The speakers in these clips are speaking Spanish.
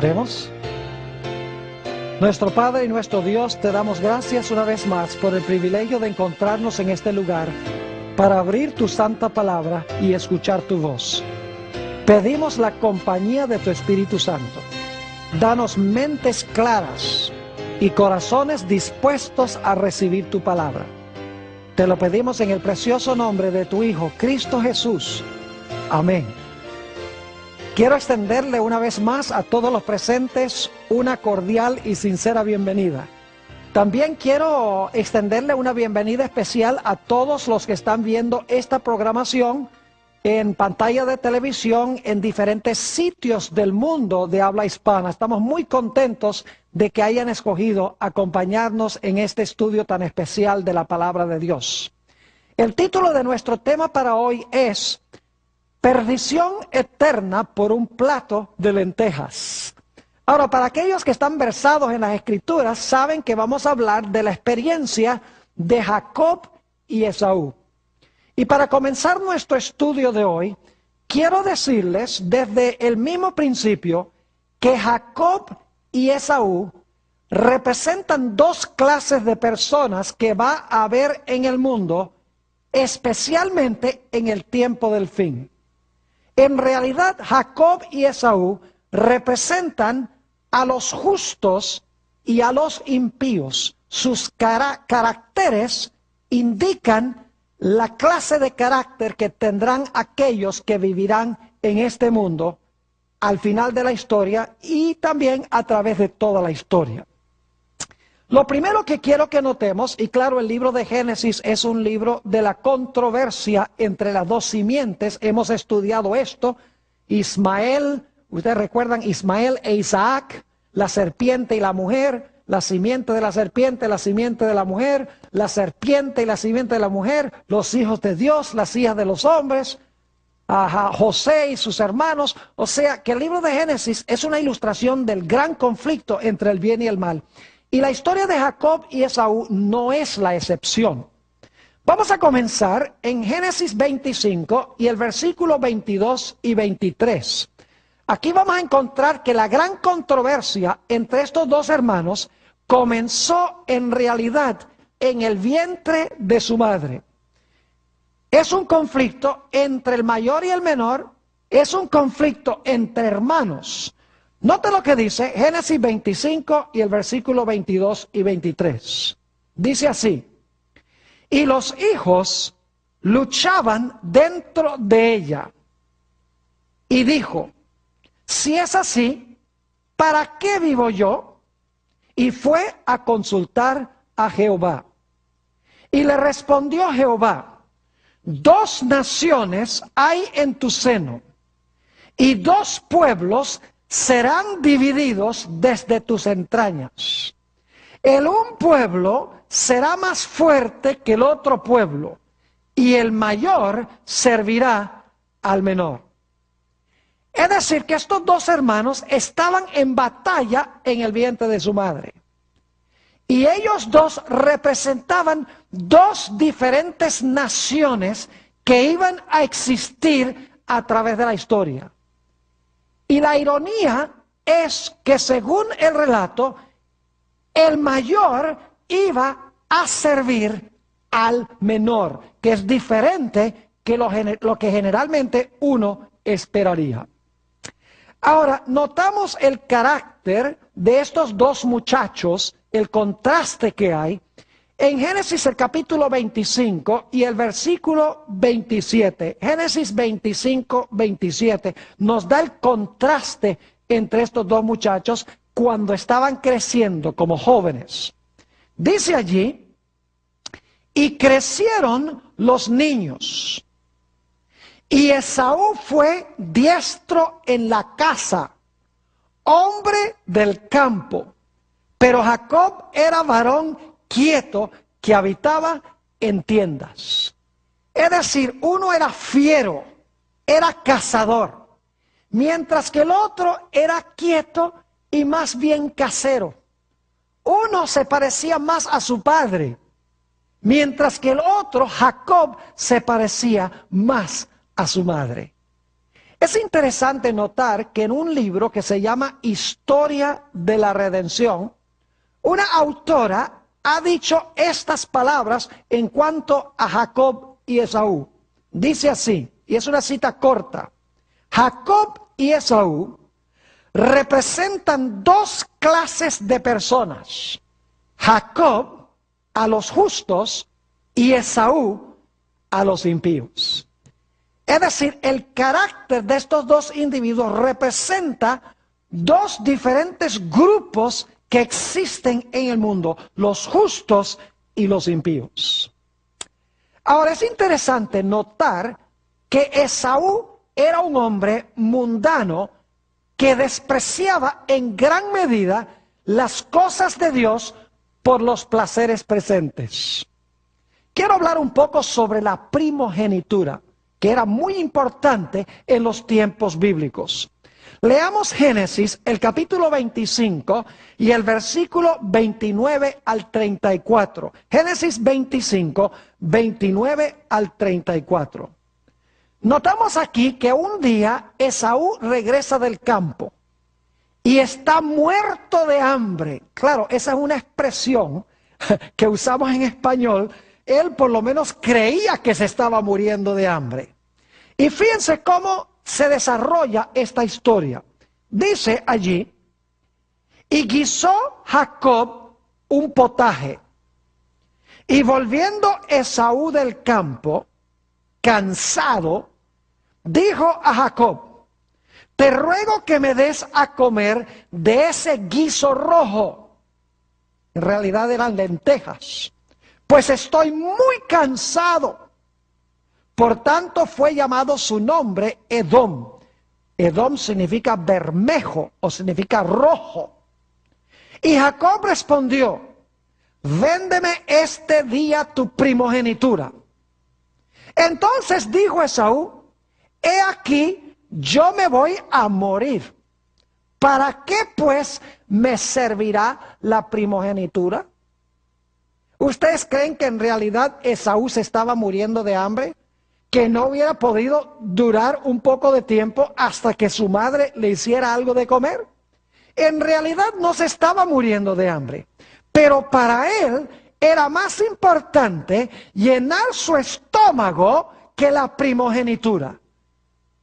Oremos. Nuestro Padre y nuestro Dios, te damos gracias una vez más por el privilegio de encontrarnos en este lugar para abrir tu santa palabra y escuchar tu voz. Pedimos la compañía de tu Espíritu Santo. Danos mentes claras y corazones dispuestos a recibir tu palabra. Te lo pedimos en el precioso nombre de tu Hijo, Cristo Jesús. Amén. Quiero extenderle una vez más a todos los presentes una cordial y sincera bienvenida. También quiero extenderle una bienvenida especial a todos los que están viendo esta programación en pantalla de televisión en diferentes sitios del mundo de habla hispana. Estamos muy contentos de que hayan escogido acompañarnos en este estudio tan especial de la palabra de Dios. El título de nuestro tema para hoy es Perdición eterna por un plato de lentejas. Ahora, para aquellos que están versados en las Escrituras, saben que vamos a hablar de la experiencia de Jacob y Esaú. Y para comenzar nuestro estudio de hoy, quiero decirles desde el mismo principio que Jacob y Esaú representan dos clases de personas que va a haber en el mundo, especialmente en el tiempo del fin. En realidad, Jacob y Esaú representan a los justos y a los impíos. Sus caracteres indican la clase de carácter que tendrán aquellos que vivirán en este mundo al final de la historia y también a través de toda la historia. Lo primero que quiero que notemos, y claro, el libro de Génesis es un libro de la controversia entre las dos simientes. Hemos estudiado esto. Ismael, ustedes recuerdan Ismael e Isaac, la serpiente y la mujer, la simiente de la serpiente, la simiente de la mujer, la serpiente y la simiente de la mujer, los hijos de Dios, las hijas de los hombres, José y sus hermanos. O sea que el libro de Génesis es una ilustración del gran conflicto entre el bien y el mal. Y la historia de Jacob y Esaú no es la excepción. Vamos a comenzar en Génesis 25 y el versículo 22 y 23. Aquí vamos a encontrar que la gran controversia entre estos dos hermanos comenzó en realidad en el vientre de su madre. Es un conflicto entre el mayor y el menor, es un conflicto entre hermanos. Note lo que dice Génesis 25 y el versículo 22 y 23. Dice así: y los hijos luchaban dentro de ella. Y dijo: si es así, ¿para qué vivo yo? Y fue a consultar a Jehová. Y le respondió Jehová: dos naciones hay en tu seno, y dos pueblos serán divididos desde tus entrañas. El un pueblo será más fuerte que el otro pueblo, y el mayor servirá al menor. Es decir, que estos dos hermanos estaban en batalla en el vientre de su madre. Y ellos dos representaban dos diferentes naciones que iban a existir a través de la historia. Y la ironía es que según el relato, el mayor iba a servir al menor, que es diferente que lo que generalmente uno esperaría. Ahora, notamos el carácter de estos dos muchachos, el contraste que hay. En Génesis el capítulo 25 y el versículo 27, Génesis 25, 27, nos da el contraste entre estos dos muchachos cuando estaban creciendo como jóvenes. Dice allí: y crecieron los niños, y Esaú fue diestro en la caza, hombre del campo, pero Jacob era varón quieto que habitaba en tiendas. Es decir, uno era fiero, era cazador, mientras que el otro era quieto y más bien casero. Uno se parecía más a su padre, mientras que el otro, Jacob, se parecía más a su madre. Es interesante notar que en un libro que se llama Historia de la Redención, una autora ha dicho estas palabras en cuanto a Jacob y Esaú. Dice así, y es una cita corta: Jacob y Esaú representan dos clases de personas. Jacob a los justos y Esaú a los impíos. Es decir, el carácter de estos dos individuos representa dos diferentes grupos que existen en el mundo: los justos y los impíos. Ahora, es interesante notar que Esaú era un hombre mundano que despreciaba en gran medida las cosas de Dios por los placeres presentes. Quiero hablar un poco sobre la primogenitura, que era muy importante en los tiempos bíblicos. Leamos Génesis, el capítulo 25 y el versículo 29 al 34. Génesis 25, 29 al 34. Notamos aquí que un día Esaú regresa del campo y está muerto de hambre. Claro, esa es una expresión que usamos en español. Él por lo menos creía que se estaba muriendo de hambre. Y fíjense cómo se desarrolla esta historia. Dice allí: y guisó Jacob un potaje, y volviendo Esaú del campo, cansado, dijo a Jacob: te ruego que me des a comer de ese guiso rojo. En realidad eran lentejas, pues estoy muy cansado. Por tanto fue llamado su nombre Edom. Edom significa bermejo o significa rojo. Y Jacob respondió: véndeme este día tu primogenitura. Entonces dijo Esaú: he aquí, yo me voy a morir. ¿Para qué pues me servirá la primogenitura? ¿Ustedes creen que en realidad Esaú se estaba muriendo de hambre? ¿Que no hubiera podido durar un poco de tiempo hasta que su madre le hiciera algo de comer? En realidad no se estaba muriendo de hambre, pero para él era más importante llenar su estómago que la primogenitura.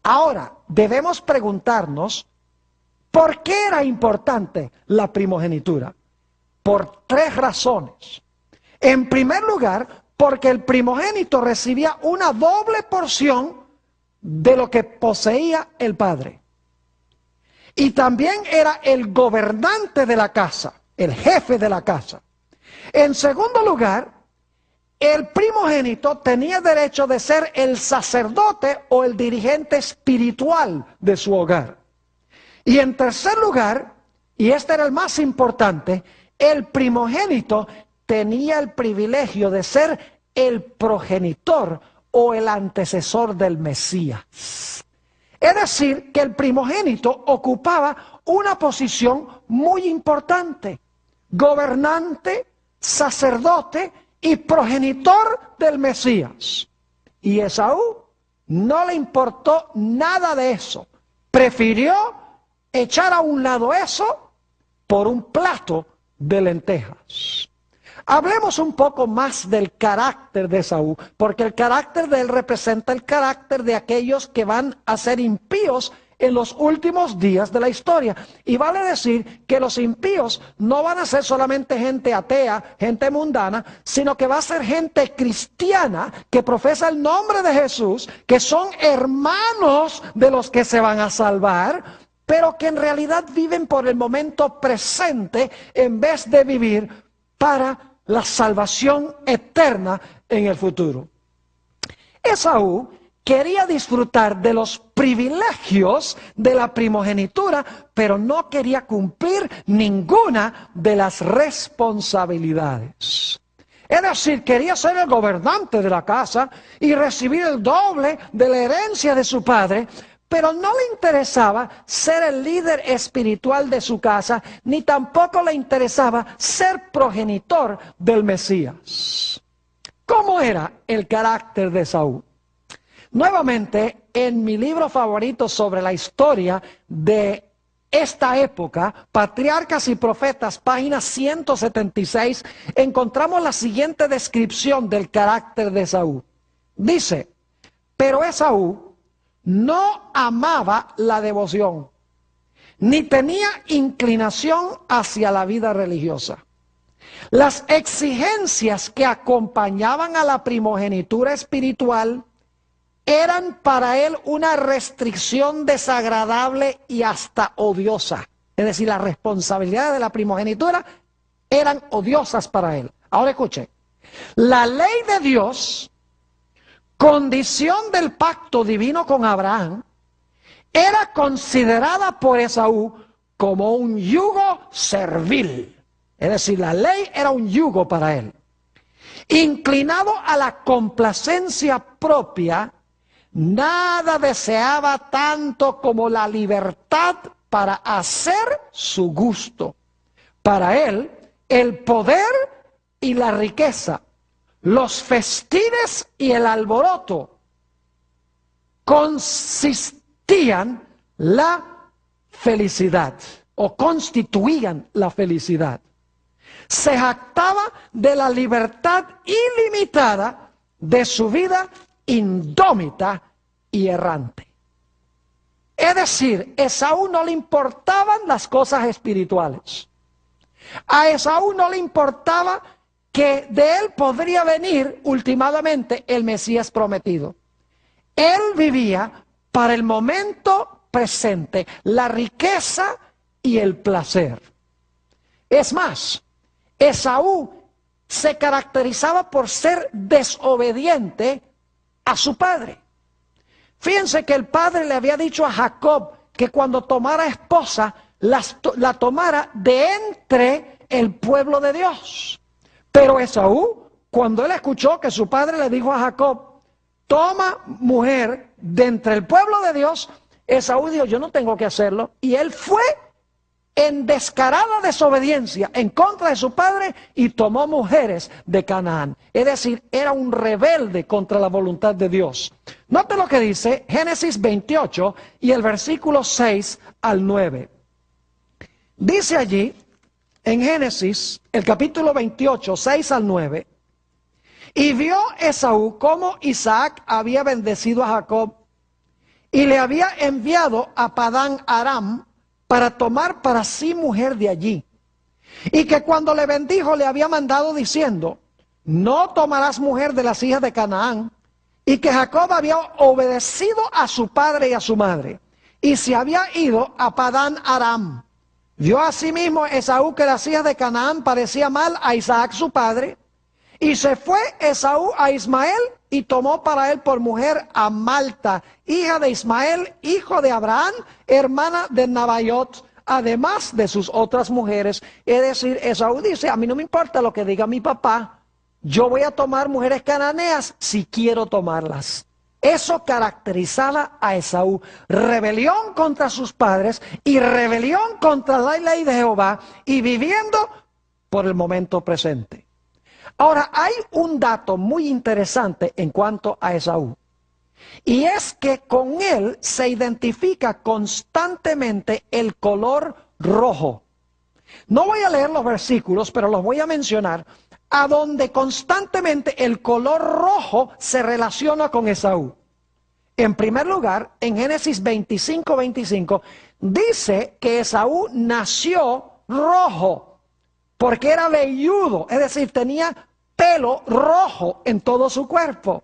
Ahora, debemos preguntarnos, ¿por qué era importante la primogenitura? Por tres razones. En primer lugar, porque el primogénito recibía una doble porción de lo que poseía el padre. Y también era el gobernante de la casa, el jefe de la casa. En segundo lugar, el primogénito tenía derecho de ser el sacerdote o el dirigente espiritual de su hogar. Y en tercer lugar, y este era el más importante, el primogénito tenía el privilegio de ser el progenitor o el antecesor del Mesías. Es decir, que el primogénito ocupaba una posición muy importante: gobernante, sacerdote y progenitor del Mesías. Y Esaú no le importó nada de eso. Prefirió echar a un lado eso por un plato de lentejas. Hablemos un poco más del carácter de Esaú, porque el carácter de él representa el carácter de aquellos que van a ser impíos en los últimos días de la historia. Y vale decir que los impíos no van a ser solamente gente atea, gente mundana, sino que va a ser gente cristiana que profesa el nombre de Jesús, que son hermanos de los que se van a salvar, pero que en realidad viven por el momento presente en vez de vivir para la salvación eterna en el futuro. Esaú quería disfrutar de los privilegios de la primogenitura, pero no quería cumplir ninguna de las responsabilidades. Es decir, quería ser el gobernante de la casa y recibir el doble de la herencia de su padre, pero no le interesaba ser el líder espiritual de su casa, ni tampoco le interesaba ser progenitor del Mesías. ¿Cómo era el carácter de Esaú? Nuevamente, en mi libro favorito sobre la historia de esta época, Patriarcas y Profetas, página 176, encontramos la siguiente descripción del carácter de Esaú. Dice, pero Esaú no amaba la devoción, ni tenía inclinación hacia la vida religiosa. Las exigencias que acompañaban a la primogenitura espiritual eran para él una restricción desagradable y hasta odiosa. Es decir, las responsabilidades de la primogenitura eran odiosas para él. Ahora escuche, la ley de Dios, condición del pacto divino con Abraham, era considerada por Esaú como un yugo servil. Es decir, la ley era un yugo para él. Inclinado a la complacencia propia, nada deseaba tanto como la libertad para hacer su gusto. Para él, el poder y la riqueza, los festines y el alboroto consistían la felicidad o constituían la felicidad. Se jactaba de la libertad ilimitada de su vida indómita y errante. Es decir, a Esaú no le importaban las cosas espirituales. A Esaú no le importaba que de él podría venir últimamente el Mesías prometido. Él vivía para el momento presente, la riqueza y el placer. Es más, Esaú se caracterizaba por ser desobediente a su padre. Fíjense que el padre le había dicho a Jacob que cuando tomara esposa, la tomara de entre el pueblo de Dios. Pero Esaú, cuando él escuchó que su padre le dijo a Jacob, toma mujer de entre el pueblo de Dios, Esaú dijo, yo no tengo que hacerlo. Y él fue en descarada desobediencia en contra de su padre y tomó mujeres de Canaán. Es decir, era un rebelde contra la voluntad de Dios. Note lo que dice Génesis 28 y el versículo 6 al 9. Dice allí, en Génesis, el capítulo 28, 6 al 9, y vio Esaú cómo Isaac había bendecido a Jacob y le había enviado a Padán Aram para tomar para sí mujer de allí. Y que cuando le bendijo le había mandado diciendo, no tomarás mujer de las hijas de Canaán. Y que Jacob había obedecido a su padre y a su madre. Y se había ido a Padán Aram. Vio asimismo Esaú que las hijas de Canaán parecía mal a Isaac su padre. Y se fue Esaú a Ismael y tomó para él por mujer a Malta, hija de Ismael, hijo de Abraham, hermana de Nabaiot, además de sus otras mujeres. Es decir, Esaú dice, a mí no me importa lo que diga mi papá, yo voy a tomar mujeres cananeas si quiero tomarlas. Eso caracterizaba a Esaú, rebelión contra sus padres y rebelión contra la ley de Jehová y viviendo por el momento presente. Ahora, hay un dato muy interesante en cuanto a Esaú, y es que con él se identifica constantemente el color rojo. No voy a leer los versículos, pero los voy a mencionar, a donde constantemente el color rojo se relaciona con Esaú. En primer lugar, en Génesis 25:25, dice que Esaú nació rojo, porque era velludo, es decir, tenía pelo rojo en todo su cuerpo.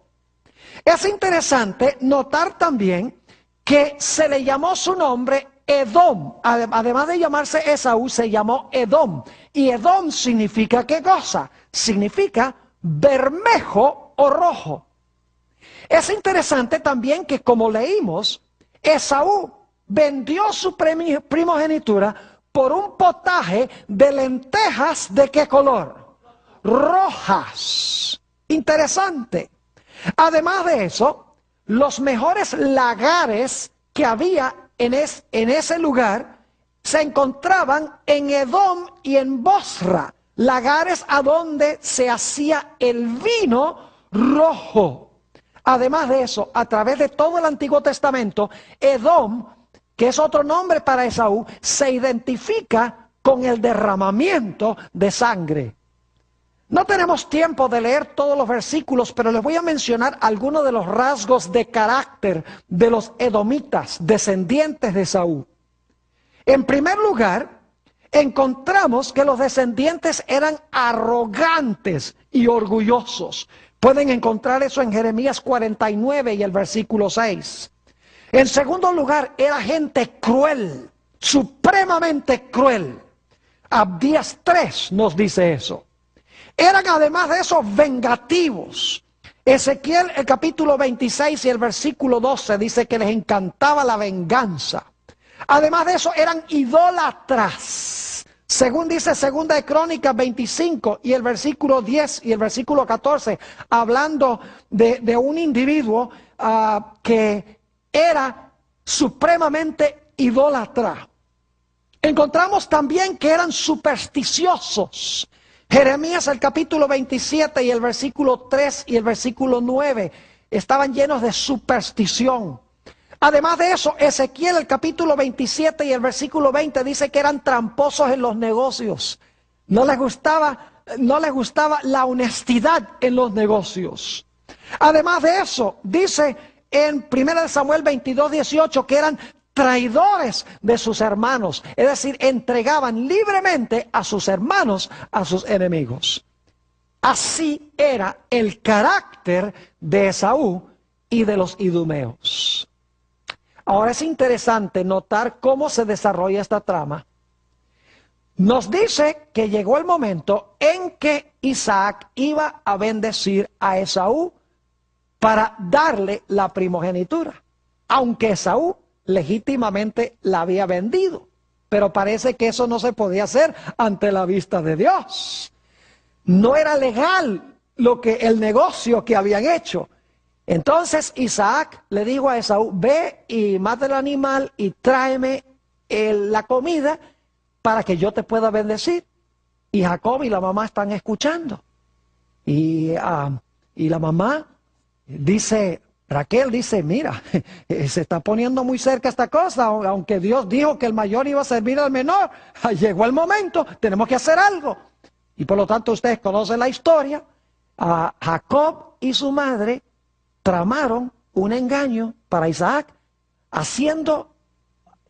Es interesante notar también que se le llamó su nombre Edom. Además de llamarse Esaú, se llamó Edom. Y Edom significa ¿qué cosa? Significa bermejo o rojo. Es interesante también que, como leímos, Esaú vendió su primogenitura por un potaje de lentejas ¿de qué color? Rojas. Interesante. Además de eso, los mejores lagares que había en ese lugar se encontraban en Edom y en Bosra, lagares a donde se hacía el vino rojo. Además de eso, a través de todo el Antiguo Testamento, Edom, que es otro nombre para Esaú, se identifica con el derramamiento de sangre. No tenemos tiempo de leer todos los versículos, pero les voy a mencionar algunos de los rasgos de carácter de los edomitas, descendientes de Esaú. En primer lugar, encontramos que los descendientes eran arrogantes y orgullosos. Pueden encontrar eso en Jeremías 49 y el versículo 6. En segundo lugar, era gente cruel, supremamente cruel. Abdías 3 nos dice eso. Eran además de eso vengativos. Ezequiel, el capítulo 26 y el versículo 12 dice que les encantaba la venganza. Además de eso eran idólatras. Según dice Segunda de Crónicas 25 y el versículo 10 y el versículo 14, hablando de un individuo que era supremamente idólatra. Encontramos también que eran supersticiosos. Jeremías el capítulo 27 y el versículo 3 y el versículo 9 estaban llenos de superstición. Además de eso, Ezequiel el capítulo 27 y el versículo 20 dice que eran tramposos en los negocios. No les gustaba la honestidad en los negocios. Además de eso, dice en 1 Samuel 22, 18 que eran traidores de sus hermanos. Es decir, entregaban libremente a sus hermanos a sus enemigos. Así era el carácter de Esaú y de los idumeos. Ahora es interesante notar cómo se desarrolla esta trama. Nos dice que llegó el momento en que Isaac iba a bendecir a Esaú para darle la primogenitura, aunque Esaú legítimamente la había vendido, pero parece que eso no se podía hacer ante la vista de Dios. No era legal el negocio que habían hecho. Entonces Isaac le dijo a Esaú: ve y mata el animal y tráeme la comida para que yo te pueda bendecir. Y Jacob y la mamá están escuchando. Y la mamá dice, Raquel dice: mira, se está poniendo muy cerca esta cosa, aunque Dios dijo que el mayor iba a servir al menor. Llegó el momento, tenemos que hacer algo. Y por lo tanto ustedes conocen la historia. Jacob y su madre tramaron un engaño para Isaac, haciendo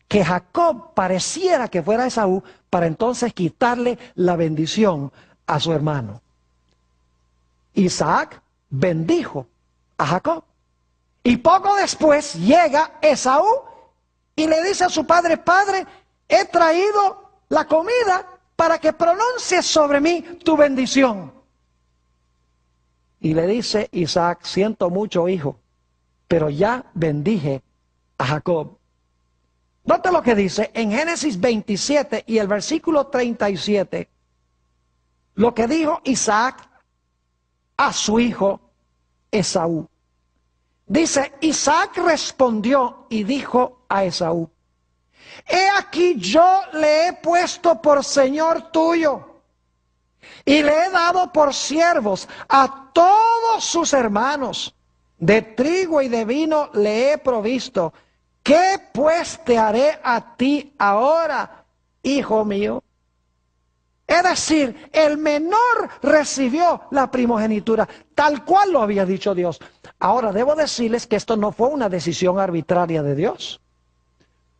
que Jacob pareciera que fuera Esaú, para entonces quitarle la bendición a su hermano. Isaac bendijo a Jacob. Y poco después llega Esaú y le dice a su padre: padre, he traído la comida para que pronuncies sobre mí tu bendición. Y le dice Isaac: siento mucho, hijo, pero ya bendije a Jacob. Note lo que dice en Génesis 27 y el versículo 37. Lo que dijo Isaac a su hijo Esaú. Dice: Isaac respondió y dijo a Esaú: he aquí yo le he puesto por señor tuyo, y le he dado por siervos a todos sus hermanos. De trigo y de vino le he provisto. ¿Qué pues te haré a ti ahora, hijo mío? Es decir, el menor recibió la primogenitura, tal cual lo había dicho Dios. Ahora, debo decirles que esto no fue una decisión arbitraria de Dios.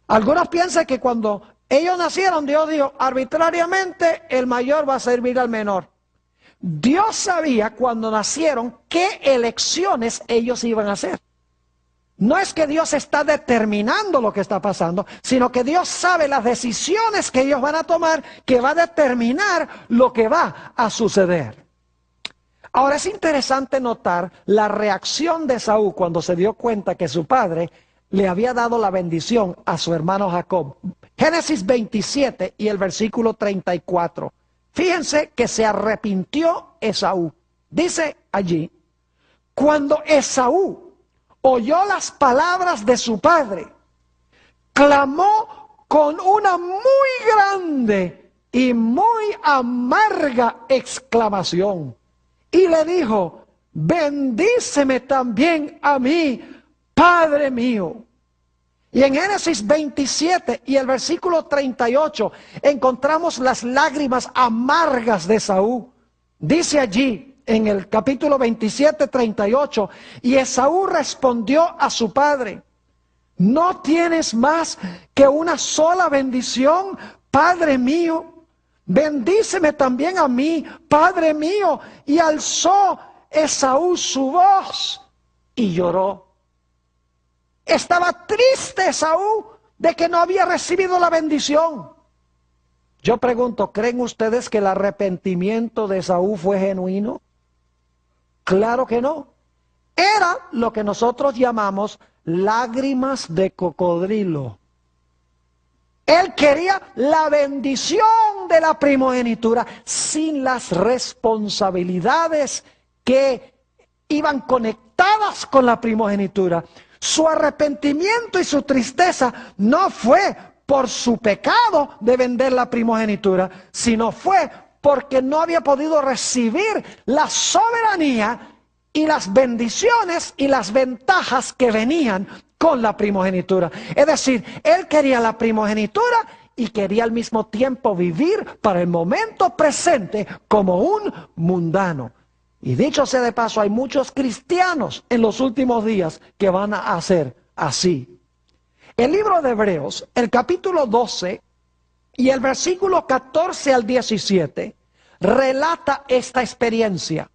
Algunos piensan que cuando ellos nacieron, Dios dijo: arbitrariamente el mayor va a servir al menor. Dios sabía cuando nacieron qué elecciones ellos iban a hacer. No es que Dios está determinando lo que está pasando, sino que Dios sabe las decisiones que ellos van a tomar, que va a determinar lo que va a suceder. Ahora es interesante notar la reacción de Esaú cuando se dio cuenta que su padre le había dado la bendición a su hermano Jacob. Génesis 27 y el versículo 34. Fíjense que se arrepintió Esaú. Dice allí: cuando Esaú oyó las palabras de su padre, clamó con una muy grande y muy amarga exclamación, y le dijo: bendíceme también a mí, Padre mío. Y en Génesis 27 y el versículo 38 encontramos las lágrimas amargas de Esaú. Dice allí en el capítulo 27, 38, y Esaú respondió a su padre: ¿no tienes más que una sola bendición, Padre mío? Bendíceme también a mí, Padre mío. Y alzó Esaú su voz y lloró. Estaba triste Esaú de que no había recibido la bendición. Yo pregunto, ¿creen ustedes que el arrepentimiento de Esaú fue genuino? Claro que no. Era lo que nosotros llamamos lágrimas de cocodrilo. Él quería la bendición de la primogenitura sin las responsabilidades que iban conectadas con la primogenitura. Su arrepentimiento y su tristeza no fue por su pecado de vender la primogenitura, sino fue porque no había podido recibir la soberanía y las bendiciones y las ventajas que venían con la primogenitura. Es decir, él quería la primogenitura y quería al mismo tiempo vivir para el momento presente como un mundano. Y dicho sea de paso, hay muchos cristianos en los últimos días que van a hacer así. El libro de Hebreos, el capítulo 12 y el versículo 14 al 17, relata esta experiencia.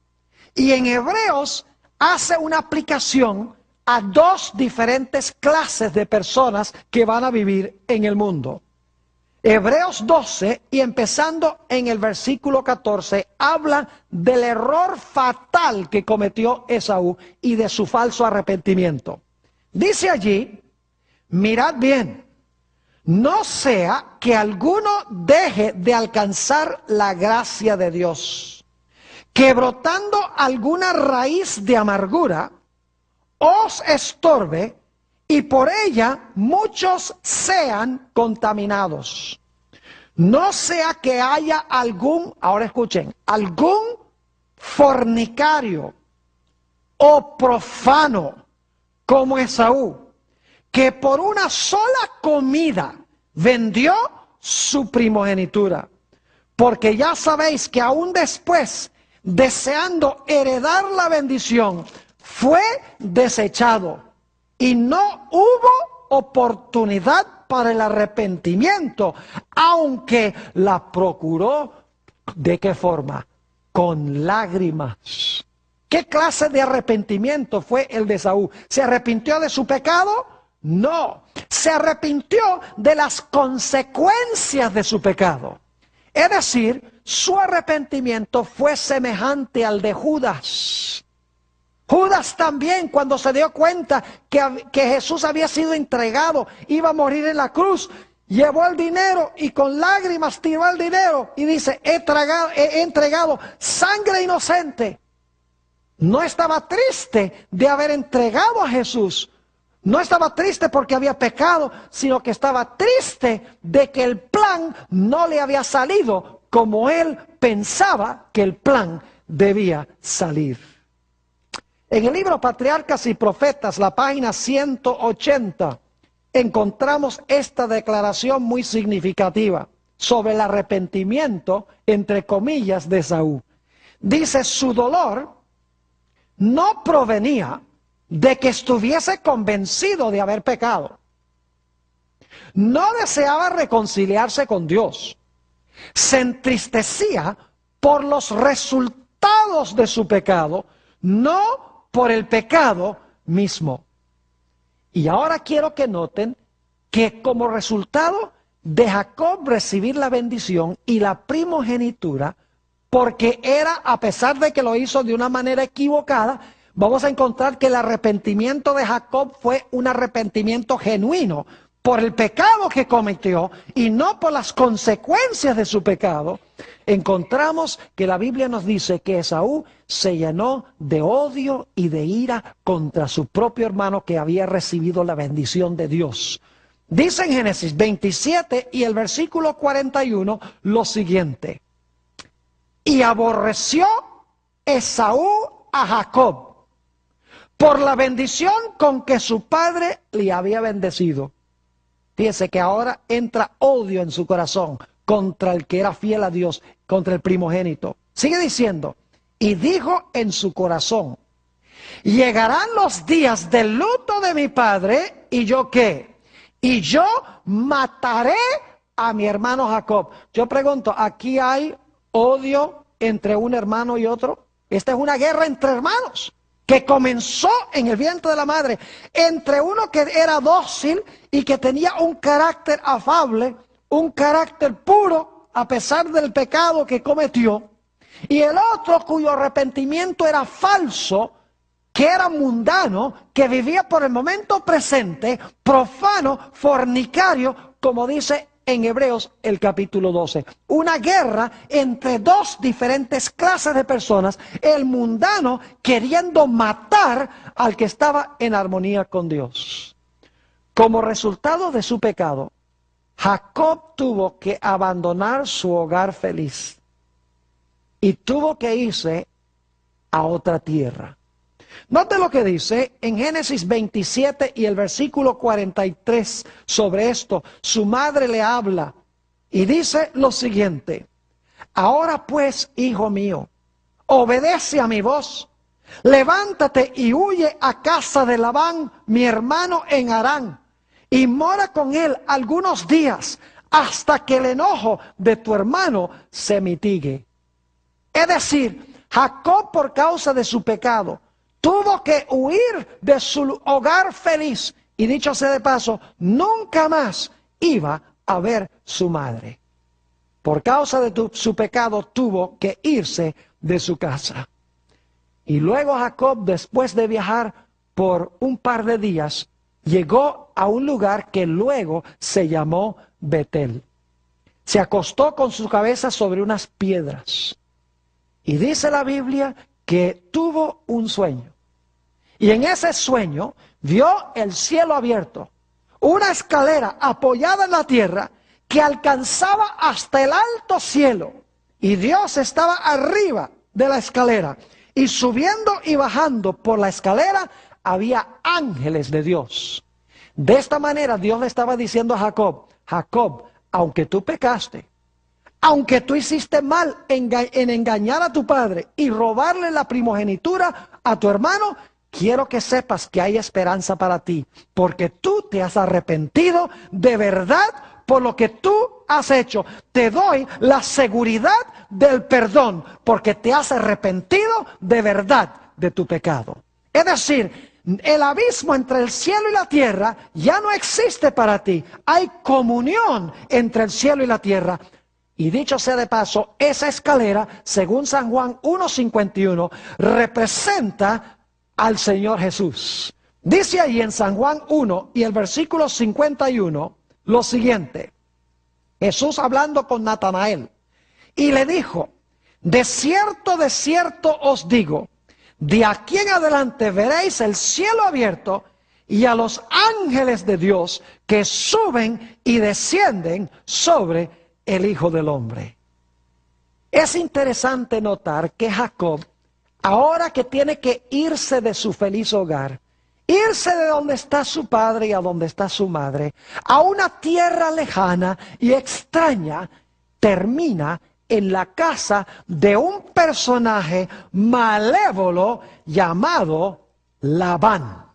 Y en Hebreos hace una aplicación a dos diferentes clases de personas que van a vivir en el mundo. Hebreos 12 y empezando en el versículo 14 habla del error fatal que cometió Esaú y de su falso arrepentimiento. Dice allí: mirad bien, no sea que alguno deje de alcanzar la gracia de Dios, que brotando alguna raíz de amargura os estorbe y por ella muchos sean contaminados. No sea que haya algún, ahora escuchen, algún fornicario o profano como Esaú, que por una sola comida vendió su primogenitura. Porque ya sabéis que aún después, deseando heredar la bendición, fue desechado. Y no hubo oportunidad para el arrepentimiento, aunque la procuró. ¿De qué forma? Con lágrimas. ¿Qué clase de arrepentimiento fue el de Esaú? ¿Se arrepintió de su pecado? No. Se arrepintió de las consecuencias de su pecado. Es decir, su arrepentimiento fue semejante al de Judas. Judas también, cuando se dio cuenta que Jesús había sido entregado, iba a morir en la cruz, llevó el dinero y con lágrimas tiró el dinero y dice: he entregado sangre inocente. No estaba triste de haber entregado a Jesús. No estaba triste porque había pecado, sino que estaba triste de que el plan no le había salido como él pensaba que el plan debía salir. En el libro Patriarcas y Profetas, la página 180, encontramos esta declaración muy significativa sobre el arrepentimiento, entre comillas, de Esaú. Dice: su dolor no provenía de que estuviese convencido de haber pecado. No deseaba reconciliarse con Dios. Se entristecía por los resultados de su pecado, no por el pecado mismo. Y ahora quiero que noten que como resultado de Jacob recibir la bendición y la primogenitura, porque era, a pesar de que lo hizo de una manera equivocada, vamos a encontrar que el arrepentimiento de Jacob fue un arrepentimiento genuino por el pecado que cometió y no por las consecuencias de su pecado. Encontramos que la Biblia nos dice que Esaú se llenó de odio y de ira contra su propio hermano que había recibido la bendición de Dios. Dice en Génesis 27 y el versículo 41 lo siguiente: y aborreció Esaú a Jacob por la bendición con que su padre le había bendecido. Fíjese que ahora entra odio en su corazón contra el que era fiel a Dios, contra el primogénito. Sigue diciendo, y dijo en su corazón, llegarán los días del luto de mi padre, ¿y yo qué? Y yo mataré a mi hermano Jacob. Yo pregunto, ¿aquí hay odio entre un hermano y otro? Esta es una guerra entre hermanos que comenzó en el vientre de la madre, entre uno que era dócil y que tenía un carácter afable, un carácter puro a pesar del pecado que cometió, y el otro cuyo arrepentimiento era falso, que era mundano, que vivía por el momento presente, profano, fornicario, como dice en Hebreos el capítulo 12. Una guerra entre dos diferentes clases de personas, el mundano queriendo matar al que estaba en armonía con Dios. Como resultado de su pecado, Jacob tuvo que abandonar su hogar feliz y tuvo que irse a otra tierra. Note lo que dice en Génesis 27 y el versículo 43 sobre esto. Su madre le habla y dice lo siguiente: ahora pues, hijo mío, obedece a mi voz, levántate y huye a casa de Labán, mi hermano en Harán, y mora con él algunos días hasta que el enojo de tu hermano se mitigue. Es decir, Jacob, por causa de su pecado, tuvo que huir de su hogar feliz. Y dicho sea de paso, nunca más iba a ver su madre. Por causa de su pecado tuvo que irse de su casa. Y luego Jacob, después de viajar por un par de días, llegó a un lugar que luego se llamó Betel. Se acostó con su cabeza sobre unas piedras. Y dice la Biblia que tuvo un sueño. Y en ese sueño vio el cielo abierto, una escalera apoyada en la tierra que alcanzaba hasta el alto cielo. Y Dios estaba arriba de la escalera. Y subiendo y bajando por la escalera había ángeles de Dios. De esta manera Dios le estaba diciendo a Jacob: Jacob, aunque tú pecaste, aunque tú hiciste mal en engañar a tu padre y robarle la primogenitura a tu hermano, quiero que sepas que hay esperanza para ti, porque tú te has arrepentido de verdad por lo que tú has hecho. Te doy la seguridad del perdón, porque te has arrepentido de verdad de tu pecado. Es decir, el abismo entre el cielo y la tierra ya no existe para ti. Hay comunión entre el cielo y la tierra. Y dicho sea de paso, esa escalera, según San Juan 1:51, representa al Señor Jesús. Dice ahí en San Juan 1 y el versículo 51 lo siguiente: Jesús hablando con Natanael, y le dijo: de cierto os digo, de aquí en adelante veréis el cielo abierto y a los ángeles de Dios que suben y descienden sobre el Hijo del Hombre. Es interesante notar que Jacob, ahora que tiene que irse de su feliz hogar, irse de donde está su padre y a donde está su madre, a una tierra lejana y extraña, termina en la casa de un personaje malévolo llamado Labán.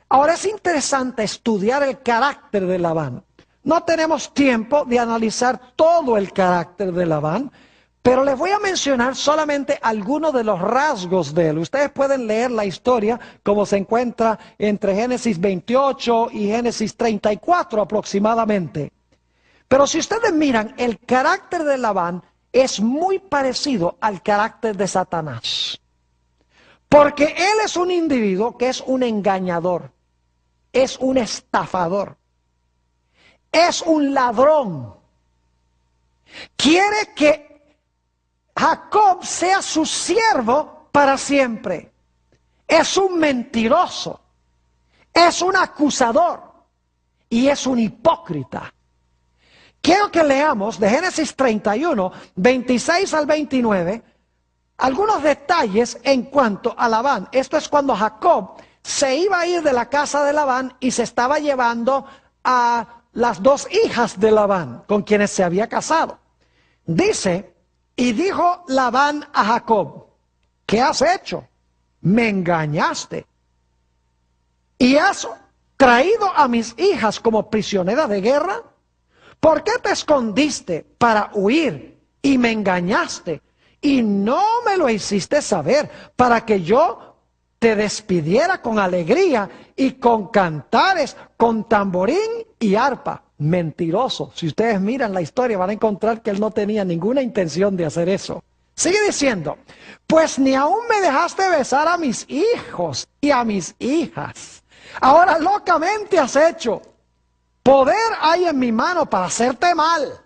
Ahora es interesante estudiar el carácter de Labán. No tenemos tiempo de analizar todo el carácter de Labán, pero les voy a mencionar solamente algunos de los rasgos de él. Ustedes pueden leer la historia como se encuentra entre Génesis 28 y Génesis 34 aproximadamente. Pero si ustedes miran, el carácter de Labán es muy parecido al carácter de Satanás. Porque él es un individuo que es un engañador, es un estafador, es un ladrón. Quiere que Jacob sea su siervo para siempre. Es un mentiroso, es un acusador y es un hipócrita. Quiero que leamos de Génesis 31, 26 al 29, algunos detalles en cuanto a Labán. Esto es cuando Jacob se iba a ir de la casa de Labán y se estaba llevando a las dos hijas de Labán, con quienes se había casado. Dice, y dijo Labán a Jacob, ¿qué has hecho? Me engañaste. ¿Y has traído a mis hijas como prisioneras de guerra? ¿Por qué te escondiste para huir y me engañaste? Y no me lo hiciste saber para que yo te despidiera con alegría y con cantares, con tamborín y arpa. Mentiroso. Si ustedes miran la historia van a encontrar que él no tenía ninguna intención de hacer eso. Sigue diciendo, pues ni aún me dejaste besar a mis hijos y a mis hijas. Ahora locamente has hecho. Poder hay en mi mano para hacerte mal.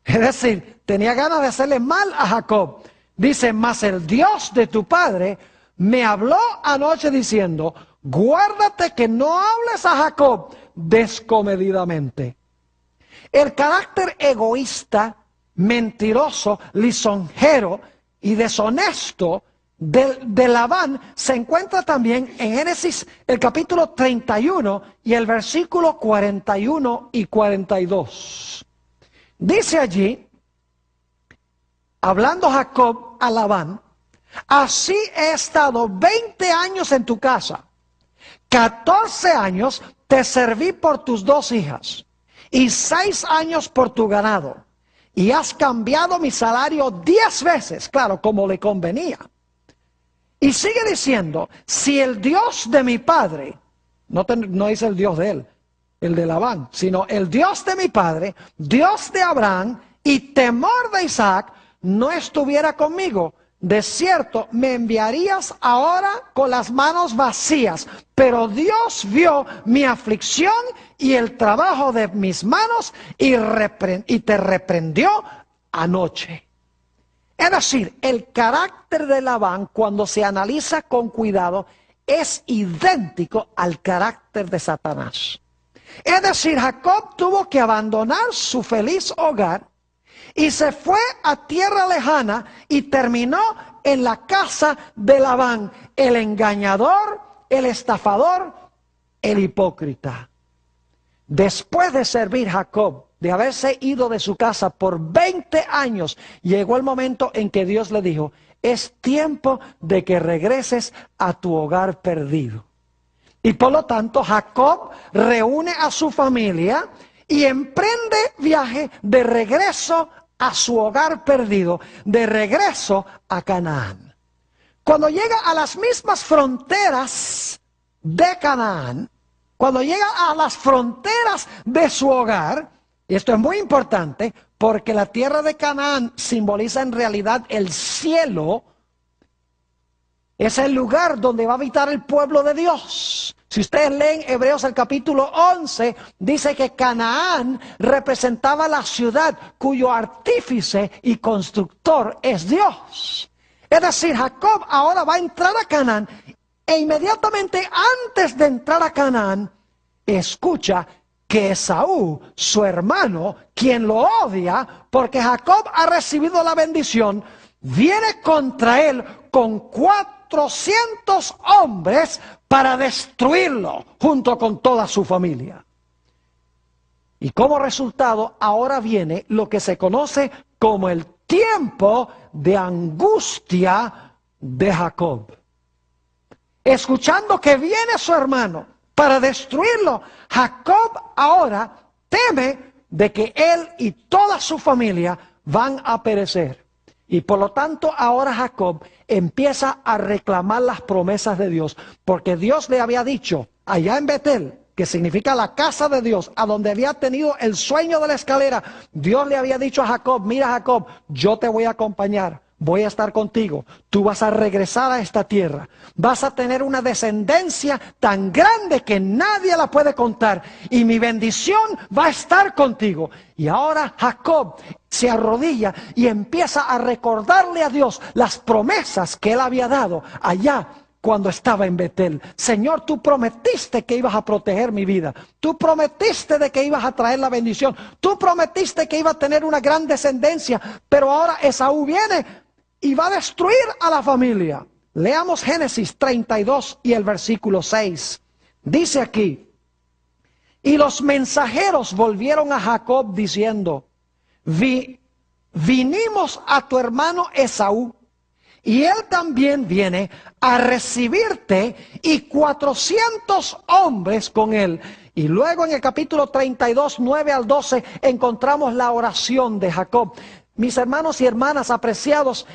Es decir, tenía ganas de hacerle mal a Jacob. Dice, mas el Dios de tu padre me habló anoche diciendo, guárdate que no hables a Jacob descomedidamente. El carácter egoísta, mentiroso, lisonjero y deshonesto de Labán se encuentra también en Génesis el capítulo 31 y el versículo 41 y 42. Dice allí, hablando Jacob a Labán, así he estado 20 años en tu casa, 14 años te serví por tus dos hijas y 6 años por tu ganado, y has cambiado mi salario 10 veces, claro, como le convenía. Y sigue diciendo, si el Dios de mi padre, no es el Dios de él, el de Labán, sino el Dios de mi padre, Dios de Abraham y temor de Isaac, no estuviera conmigo, de cierto me enviarías ahora con las manos vacías. Pero Dios vio mi aflicción y el trabajo de mis manos y te reprendió anoche. Es decir, el carácter de Labán, cuando se analiza con cuidado, es idéntico al carácter de Satanás. Es decir, Jacob tuvo que abandonar su feliz hogar y se fue a tierra lejana y terminó en la casa de Labán, el engañador, el estafador, el hipócrita. Después de servir Jacob, de haberse ido de su casa por 20 años, llegó el momento en que Dios le dijo, es tiempo de que regreses a tu hogar perdido. Y por lo tanto, Jacob reúne a su familia y emprende viaje de regreso a su hogar perdido, de regreso a Canaán. Cuando llega a las mismas fronteras de Canaán, cuando llega a las fronteras de su hogar, y esto es muy importante porque la tierra de Canaán simboliza en realidad el cielo, es el lugar donde va a habitar el pueblo de Dios. Si ustedes leen Hebreos el capítulo 11, dice que Canaán representaba la ciudad cuyo artífice y constructor es Dios. Es decir, Jacob ahora va a entrar a Canaán e inmediatamente antes de entrar a Canaán, escucha que Esaú, su hermano, quien lo odia porque Jacob ha recibido la bendición, viene contra él con 400 hombres para destruirlo junto con toda su familia. Y como resultado, ahora viene lo que se conoce como el tiempo de angustia de Jacob. Escuchando que viene su hermano para destruirlo, Jacob ahora teme de que él y toda su familia van a perecer. Y por lo tanto ahora Jacob empieza a reclamar las promesas de Dios, porque Dios le había dicho allá en Betel, que significa la casa de Dios, a donde había tenido el sueño de la escalera, Dios le había dicho a Jacob, mira Jacob, yo te voy a acompañar, voy a estar contigo, tú vas a regresar a esta tierra, vas a tener una descendencia tan grande que nadie la puede contar, y mi bendición va a estar contigo. Y ahora Jacob se arrodilla y empieza a recordarle a Dios las promesas que él había dado allá cuando estaba en Betel. Señor, tú prometiste que ibas a proteger mi vida. Tú prometiste de que ibas a traer la bendición. Tú prometiste que iba a tener una gran descendencia. Pero ahora Esaú viene y va a destruir a la familia. Leamos Génesis 32 y el versículo 6. Dice aquí: y los mensajeros volvieron a Jacob diciendo: vinimos a tu hermano Esaú, y él también viene a recibirte, y 400 hombres con él. Y luego en el capítulo 32, 9 al 12, encontramos la oración de Jacob. Mis hermanos y hermanas apreciados,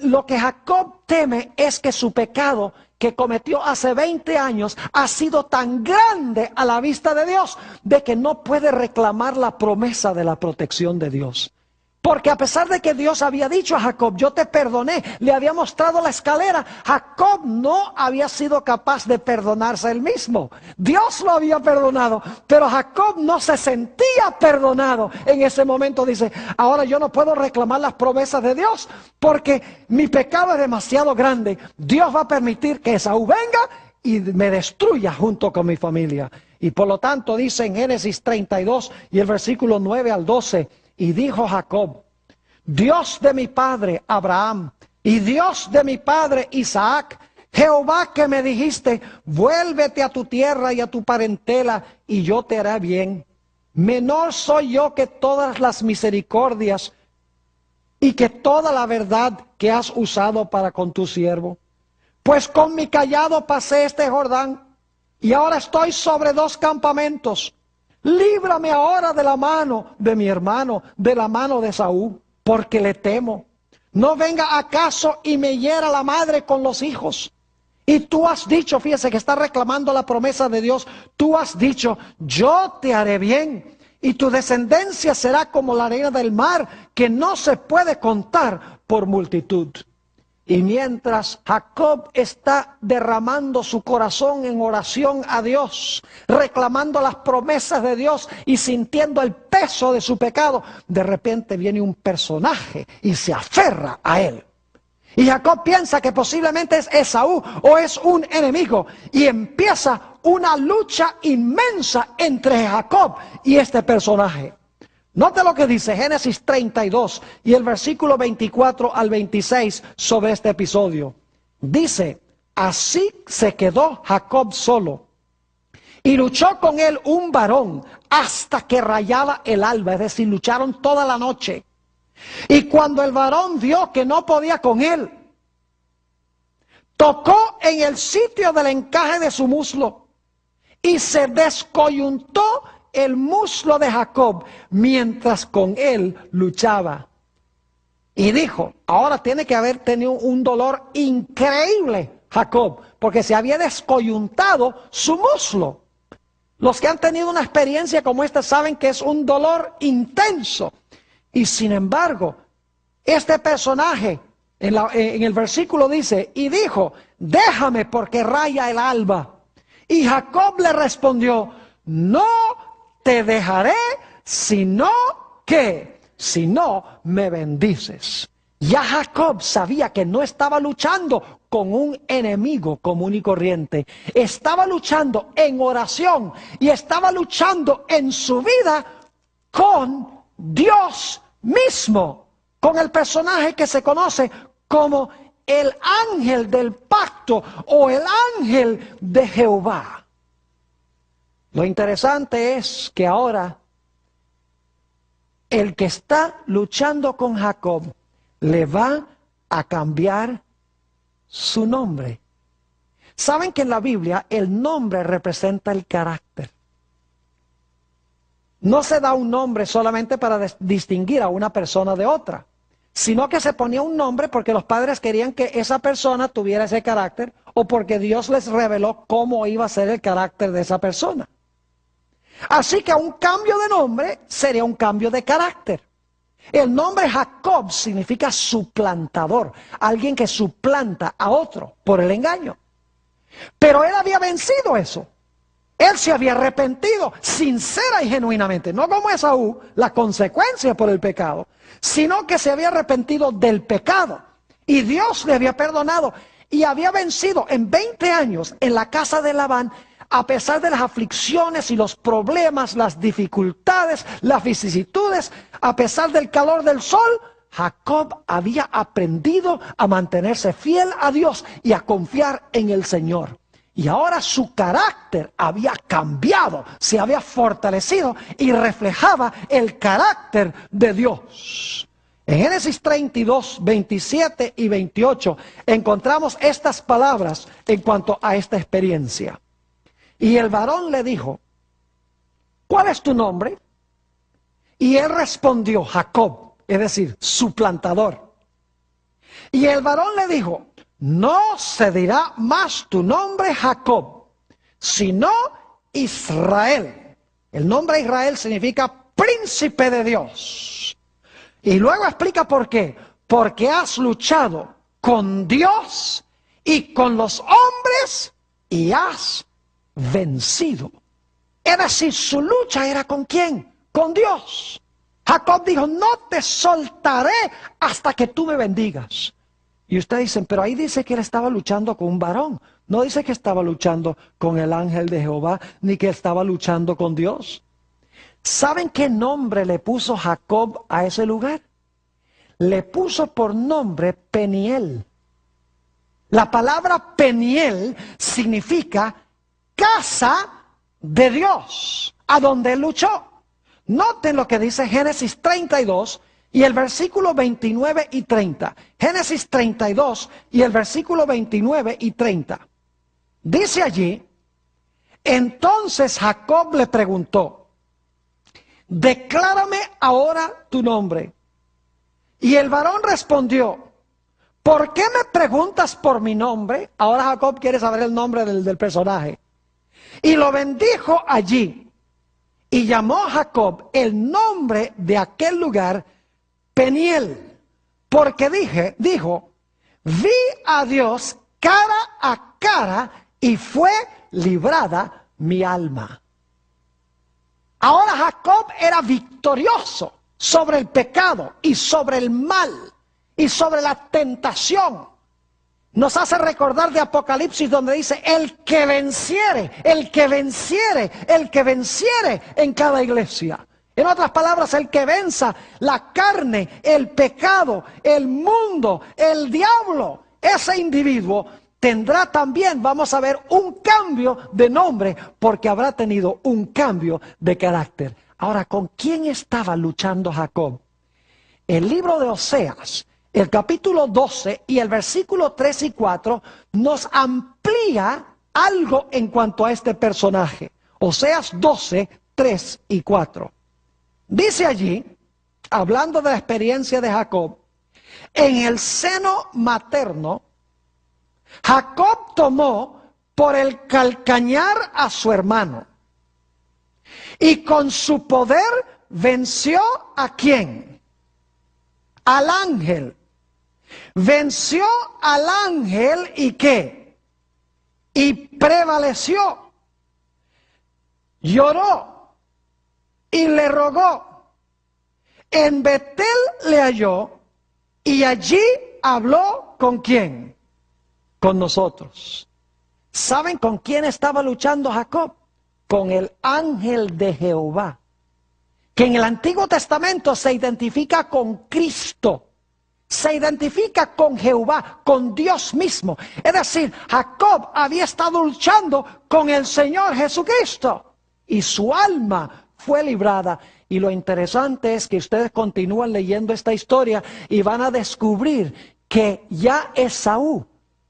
lo que Jacob teme es que su pecado que cometió hace 20 años ha sido tan grande a la vista de Dios, de que no puede reclamar la promesa de la protección de Dios. Porque a pesar de que Dios había dicho a Jacob: yo te perdoné, le había mostrado la escalera, Jacob no había sido capaz de perdonarse él mismo. Dios lo había perdonado, pero Jacob no se sentía perdonado. En ese momento dice: ahora yo no puedo reclamar las promesas de Dios, porque mi pecado es demasiado grande. Dios va a permitir que Esaú venga y me destruya junto con mi familia. Y por lo tanto dice en Génesis 32 y el versículo 9 al 12: y dijo Jacob: Dios de mi padre Abraham y Dios de mi padre Isaac, Jehová que me dijiste: vuélvete a tu tierra y a tu parentela, y yo te haré bien. Menor soy yo que todas las misericordias y que toda la verdad que has usado para con tu siervo. Pues con mi cayado pasé este Jordán, y ahora estoy sobre 2 campamentos. Líbrame ahora de la mano de mi hermano, de la mano de Esaú, porque le temo. No venga acaso y me hiera la madre con los hijos. Y tú has dicho, fíjese que está reclamando la promesa de Dios, tú has dicho: yo te haré bien, y tu descendencia será como la arena del mar, que no se puede contar por multitud. Y mientras Jacob está derramando su corazón en oración a Dios, reclamando las promesas de Dios y sintiendo el peso de su pecado, de repente viene un personaje y se aferra a él. Y Jacob piensa que posiblemente es Esaú o es un enemigo, y empieza una lucha inmensa entre Jacob y este personaje. Note lo que dice Génesis 32 y el versículo 24 al 26 sobre este episodio. Dice: así se quedó Jacob solo, y luchó con él un varón hasta que rayaba el alba, es decir, lucharon toda la noche. Y cuando el varón vio que no podía con él, tocó en el sitio del encaje de su muslo, y se descoyuntó el muslo de Jacob mientras con él luchaba. Y dijo: ahora tiene que haber tenido un dolor increíble Jacob, porque se había descoyuntado su muslo. Los que han tenido una experiencia como esta saben que es un dolor intenso. Y sin embargo, este personaje en el versículo dice: y dijo: déjame, porque raya el alba. Y Jacob le respondió: no te dejaré, sino me bendices. Ya Jacob sabía que no estaba luchando con un enemigo común y corriente. Estaba luchando en oración y estaba luchando en su vida con Dios mismo, con el personaje que se conoce como el ángel del pacto o el ángel de Jehová. Lo interesante es que ahora el que está luchando con Jacob le va a cambiar su nombre. Saben que en la Biblia el nombre representa el carácter. No se da un nombre solamente para distinguir a una persona de otra, sino que se ponía un nombre porque los padres querían que esa persona tuviera ese carácter, o porque Dios les reveló cómo iba a ser el carácter de esa persona. Así que un cambio de nombre sería un cambio de carácter. El nombre Jacob significa suplantador, alguien que suplanta a otro por el engaño. Pero él había vencido eso. Él se había arrepentido sincera y genuinamente, no como Esaú, la consecuencia por el pecado, sino que se había arrepentido del pecado. Y Dios le había perdonado y había vencido en 20 años en la casa de Labán. A pesar de las aflicciones y los problemas, las dificultades, las vicisitudes, a pesar del calor del sol, Jacob había aprendido a mantenerse fiel a Dios y a confiar en el Señor. Y ahora su carácter había cambiado, se había fortalecido y reflejaba el carácter de Dios. En Génesis 32, 27 y 28 encontramos estas palabras en cuanto a esta experiencia. Y el varón le dijo, ¿cuál es tu nombre? Y él respondió, Jacob, es decir, suplantador. Y el varón le dijo, no se dirá más tu nombre Jacob, sino Israel. El nombre Israel significa príncipe de Dios. Y luego explica por qué. Porque has luchado con Dios y con los hombres y has vencido. Es decir, su lucha era ¿con quién? Con Dios. Jacob dijo, no te soltaré hasta que tú me bendigas. Y ustedes dicen, pero ahí dice que él estaba luchando con un varón. No dice que estaba luchando con el ángel de Jehová, ni que estaba luchando con Dios. ¿Saben qué nombre le puso Jacob a ese lugar? Le puso por nombre Peniel. La palabra Peniel significa casa de Dios, a donde él luchó. Noten lo que dice Génesis 32 y el versículo 29 y 30. Génesis 32 y el versículo 29 y 30. Dice allí, entonces Jacob le preguntó, declárame ahora tu nombre. Y el varón respondió, ¿por qué me preguntas por mi nombre? Ahora Jacob quiere saber el nombre del personaje. Y lo bendijo allí. Y llamó a Jacob el nombre de aquel lugar Peniel. Porque dijo, vi a Dios cara a cara y fue librada mi alma. Ahora Jacob era victorioso sobre el pecado y sobre el mal y sobre la tentación. Nos hace recordar de Apocalipsis donde dice, el que venciere, el que venciere, el que venciere en cada iglesia. En otras palabras, el que venza la carne, el pecado, el mundo, el diablo, ese individuo tendrá también, vamos a ver, un cambio de nombre porque habrá tenido un cambio de carácter. Ahora, ¿con quién estaba luchando Jacob? El libro de Oseas, el capítulo 12 y el versículo 3 y 4 nos amplía algo en cuanto a este personaje. Oseas 12, 3 y 4. Dice allí, hablando de la experiencia de Jacob, en el seno materno, Jacob tomó por el calcañar a su hermano y con su poder venció ¿a quién? Al ángel. Venció al ángel y ¿qué? Y prevaleció. Lloró y le rogó. En Betel le halló y allí habló ¿con quién? Con nosotros. ¿Saben con quién estaba luchando Jacob? Con el ángel de Jehová, que en el Antiguo Testamento se identifica con Cristo, se identifica con Jehová, con Dios mismo. Es decir, Jacob había estado luchando con el Señor Jesucristo y su alma fue librada. Y lo interesante es que ustedes continúan leyendo esta historia y van a descubrir que ya Esaú,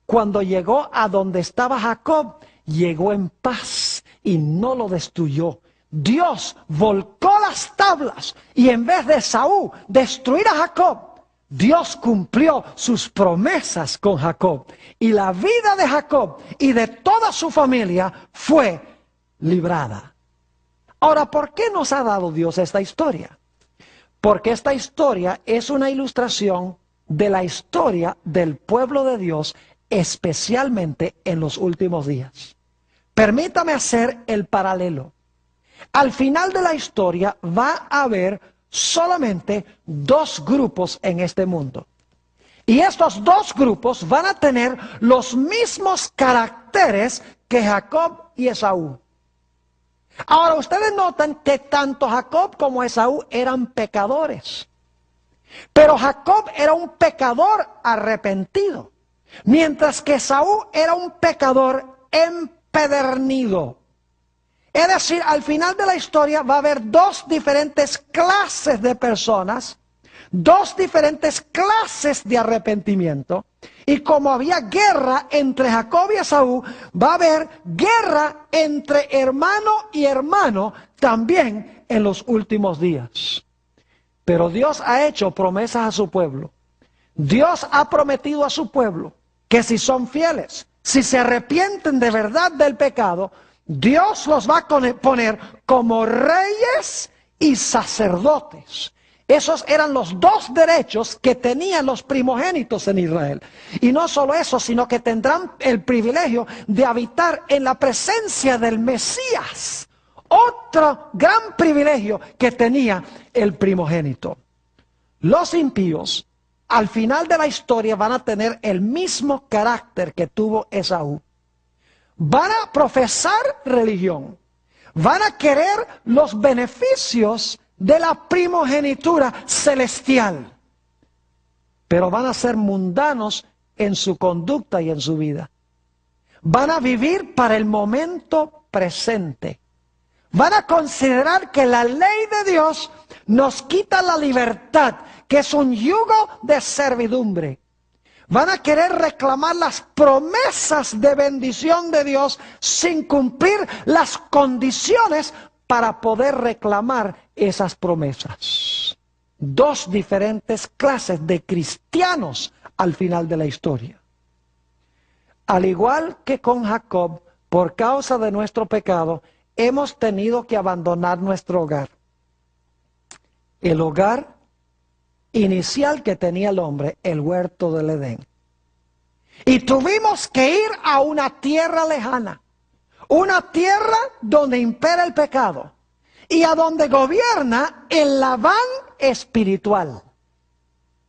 cuando llegó a donde estaba Jacob, llegó en paz y no lo destruyó. Dios volcó las tablas y en vez de Esaú destruir a Jacob, Dios cumplió sus promesas con Jacob. Y la vida de Jacob y de toda su familia fue librada. Ahora, ¿por qué nos ha dado Dios esta historia? Porque esta historia es una ilustración de la historia del pueblo de Dios, especialmente en los últimos días. Permítame hacer el paralelo. Al final de la historia va a haber solamente dos grupos en este mundo. Y estos dos grupos van a tener los mismos caracteres que Jacob y Esaú. Ahora ustedes notan que tanto Jacob como Esaú eran pecadores. Pero Jacob era un pecador arrepentido, mientras que Esaú era un pecador empedernido. Es decir, al final de la historia va a haber dos diferentes clases de personas, dos diferentes clases de arrepentimiento. Y como había guerra entre Jacob y Esaú, va a haber guerra entre hermano y hermano también en los últimos días. Pero Dios ha hecho promesas a su pueblo. Dios ha prometido a su pueblo que si son fieles, si se arrepienten de verdad del pecado, Dios los va a poner como reyes y sacerdotes. Esos eran los dos derechos que tenían los primogénitos en Israel. Y no solo eso, sino que tendrán el privilegio de habitar en la presencia del Mesías. Otro gran privilegio que tenía el primogénito. Los impíos, al final de la historia, van a tener el mismo carácter que tuvo Esaú. Van a profesar religión. Van a querer los beneficios de la primogenitura celestial. Pero van a ser mundanos en su conducta y en su vida. Van a vivir para el momento presente. Van a considerar que la ley de Dios nos quita la libertad, que es un yugo de servidumbre. Van a querer reclamar las promesas de bendición de Dios sin cumplir las condiciones para poder reclamar esas promesas. Dos diferentes clases de cristianos al final de la historia. Al igual que con Jacob, por causa de nuestro pecado, hemos tenido que abandonar nuestro hogar. El hogar inicial que tenía el hombre, el huerto del Edén. Y tuvimos que ir a una tierra lejana, una tierra donde impera el pecado y a donde gobierna el Labán espiritual,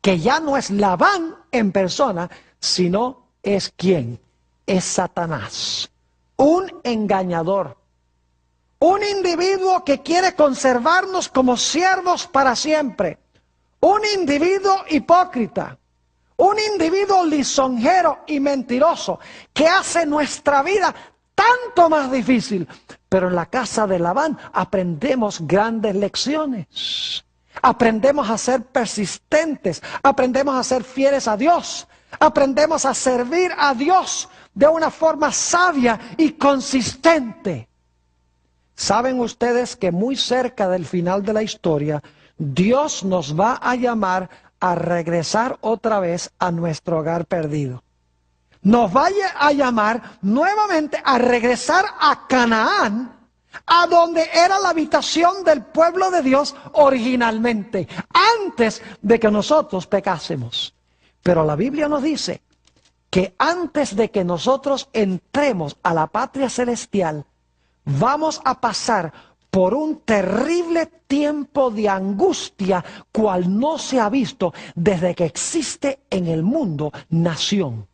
que ya no es Labán en persona, sino es ¿quién? Es Satanás, un engañador. Un individuo que quiere conservarnos como siervos para siempre. Un individuo hipócrita. Un individuo lisonjero y mentiroso que hace nuestra vida tanto más difícil. Pero en la casa de Labán aprendemos grandes lecciones. Aprendemos a ser persistentes. Aprendemos a ser fieles a Dios. Aprendemos a servir a Dios de una forma sabia y consistente. ¿Saben ustedes que muy cerca del final de la historia, Dios nos va a llamar a regresar otra vez a nuestro hogar perdido? Nos va a llamar nuevamente a regresar a Canaán, a donde era la habitación del pueblo de Dios originalmente, antes de que nosotros pecásemos. Pero la Biblia nos dice que antes de que nosotros entremos a la patria celestial, vamos a pasar por un terrible tiempo de angustia, cual no se ha visto desde que existe en el mundo nación.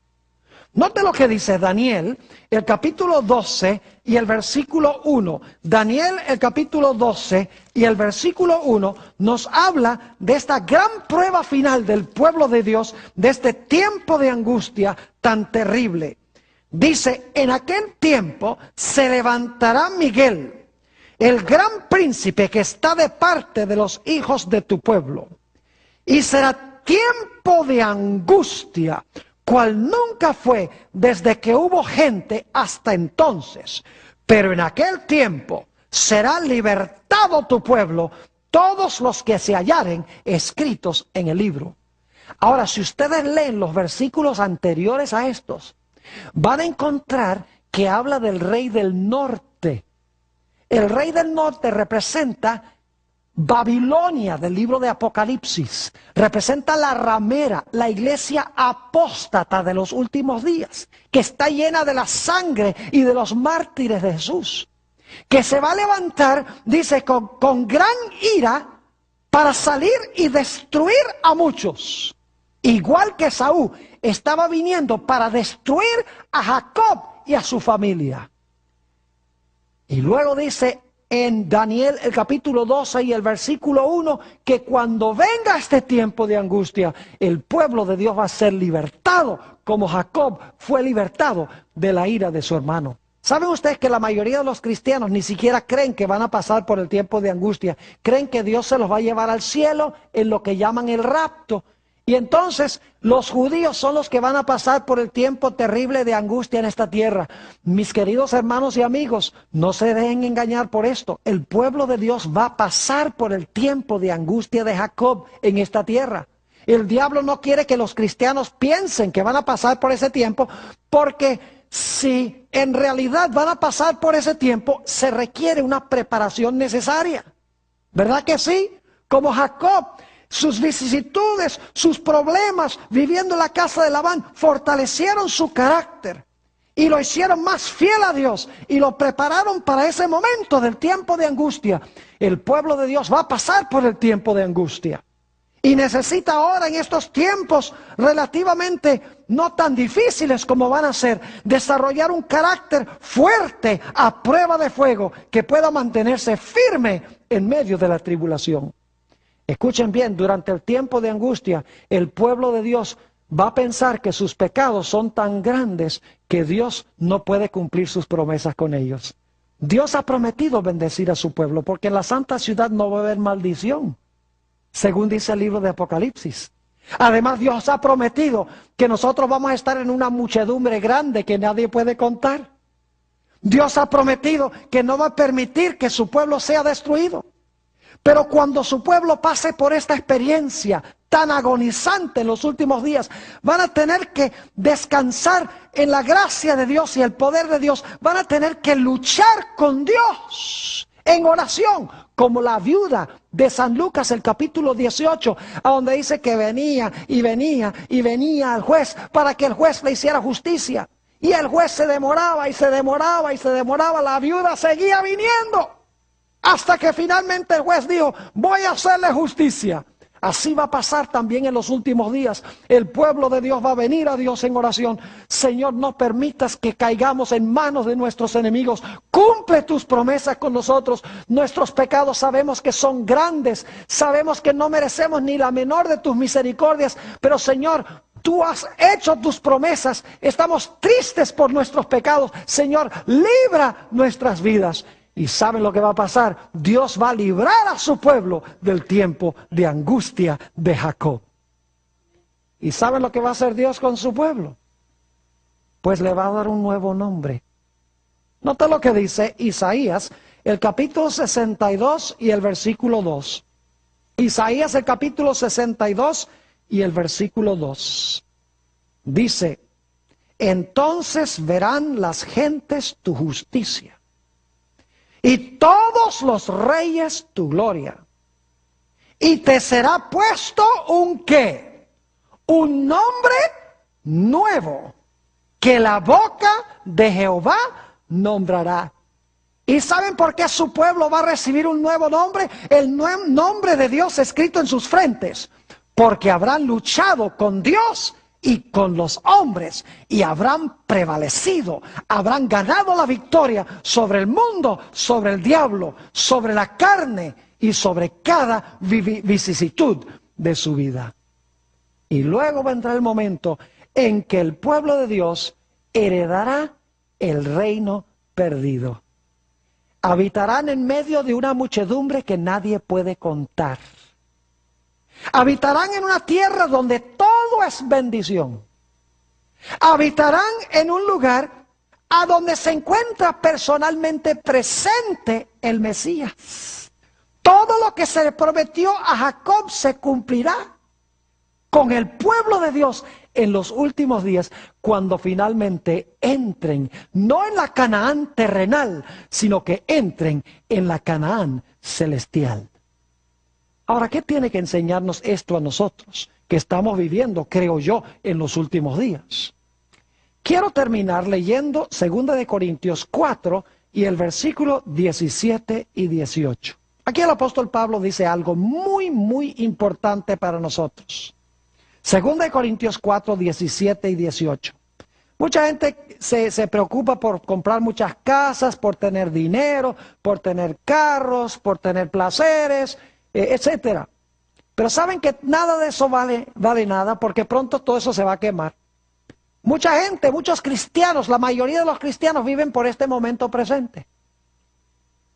Note lo que dice Daniel, el capítulo 12 y el versículo 1. Daniel, el capítulo 12 y el versículo 1 nos habla de esta gran prueba final del pueblo de Dios, de este tiempo de angustia tan terrible. Dice, en aquel tiempo se levantará Miguel, el gran príncipe que está de parte de los hijos de tu pueblo. Y será tiempo de angustia, cual nunca fue desde que hubo gente hasta entonces. Pero en aquel tiempo será libertado tu pueblo, todos los que se hallaren escritos en el libro. Ahora, si ustedes leen los versículos anteriores a estos, van a encontrar que habla del rey del norte. El rey del norte representa Babilonia del libro de Apocalipsis. Representa la ramera, la iglesia apóstata de los últimos días, que está llena de la sangre y de los mártires de Jesús. Que se va a levantar, dice, con gran ira para salir y destruir a muchos. Igual que Esaú estaba viniendo para destruir a Jacob y a su familia. Y luego dice, en Daniel el capítulo 12 y el versículo 1, que cuando venga este tiempo de angustia, el pueblo de Dios va a ser libertado, como Jacob fue libertado de la ira de su hermano. ¿Saben ustedes que la mayoría de los cristianos ni siquiera creen que van a pasar por el tiempo de angustia? Creen que Dios se los va a llevar al cielo en lo que llaman el rapto. Y entonces los judíos son los que van a pasar por el tiempo terrible de angustia en esta tierra. Mis queridos hermanos y amigos, no se dejen engañar por esto. El pueblo de Dios va a pasar por el tiempo de angustia de Jacob en esta tierra. El diablo no quiere que los cristianos piensen que van a pasar por ese tiempo, porque si en realidad van a pasar por ese tiempo, se requiere una preparación necesaria. ¿Verdad que sí? Como Jacob, sus vicisitudes, sus problemas, viviendo en la casa de Labán, fortalecieron su carácter y lo hicieron más fiel a Dios y lo prepararon para ese momento del tiempo de angustia. El pueblo de Dios va a pasar por el tiempo de angustia y necesita ahora, en estos tiempos relativamente no tan difíciles como van a ser, desarrollar un carácter fuerte a prueba de fuego que pueda mantenerse firme en medio de la tribulación. Escuchen bien, durante el tiempo de angustia, el pueblo de Dios va a pensar que sus pecados son tan grandes que Dios no puede cumplir sus promesas con ellos. Dios ha prometido bendecir a su pueblo, porque en la santa ciudad no va a haber maldición, según dice el libro de Apocalipsis. Además, Dios ha prometido que nosotros vamos a estar en una muchedumbre grande que nadie puede contar. Dios ha prometido que no va a permitir que su pueblo sea destruido. Pero cuando su pueblo pase por esta experiencia tan agonizante en los últimos días, van a tener que descansar en la gracia de Dios y el poder de Dios. Van a tener que luchar con Dios en oración, como la viuda de San Lucas, el capítulo 18, a donde dice que venía y venía y venía al juez para que el juez le hiciera justicia. Y el juez se demoraba y se demoraba y se demoraba, la viuda seguía viniendo. Hasta que finalmente el juez dijo, voy a hacerle justicia. Así va a pasar también en los últimos días. El pueblo de Dios va a venir a Dios en oración. Señor, no permitas que caigamos en manos de nuestros enemigos. Cumple tus promesas con nosotros. Nuestros pecados sabemos que son grandes. Sabemos que no merecemos ni la menor de tus misericordias. Pero Señor, tú has hecho tus promesas. Estamos tristes por nuestros pecados. Señor, libra nuestras vidas. Y ¿saben lo que va a pasar? Dios va a librar a su pueblo del tiempo de angustia de Jacob. ¿Y saben lo que va a hacer Dios con su pueblo? Pues le va a dar un nuevo nombre. Nota lo que dice Isaías, el capítulo 62 y el versículo 2. Isaías, el capítulo 62 y el versículo 2. Dice, entonces verán las gentes tu justicia, y todos los reyes tu gloria. Y te será puesto un ¿qué? Un nombre nuevo, que la boca de Jehová nombrará. ¿Y saben por qué su pueblo va a recibir un nuevo nombre? El nombre de Dios escrito en sus frentes. Porque habrán luchado con Dios y con los hombres, y habrán prevalecido, habrán ganado la victoria sobre el mundo, sobre el diablo, sobre la carne y sobre cada vicisitud de su vida. Y luego vendrá el momento en que el pueblo de Dios heredará el reino perdido. Habitarán en medio de una muchedumbre que nadie puede contar. Habitarán en una tierra donde todo es bendición. Habitarán en un lugar a donde se encuentra personalmente presente el Mesías. Todo lo que se le prometió a Jacob se cumplirá con el pueblo de Dios en los últimos días, cuando finalmente entren, no en la Canaán terrenal, sino que entren en la Canaán celestial. Ahora, ¿qué tiene que enseñarnos esto a nosotros, que estamos viviendo, creo yo, en los últimos días? Quiero terminar leyendo 2 Corintios 4 y el versículo 17 y 18. Aquí el apóstol Pablo dice algo muy importante para nosotros. 2 Corintios 4, 17 y 18. Mucha gente se preocupa por comprar muchas casas, por tener dinero, por tener carros, por tener placeres, etcétera. Pero saben que nada de eso vale nada, porque pronto todo eso se va a quemar. Mucha gente, muchos cristianos, la mayoría de los cristianos viven por este momento presente.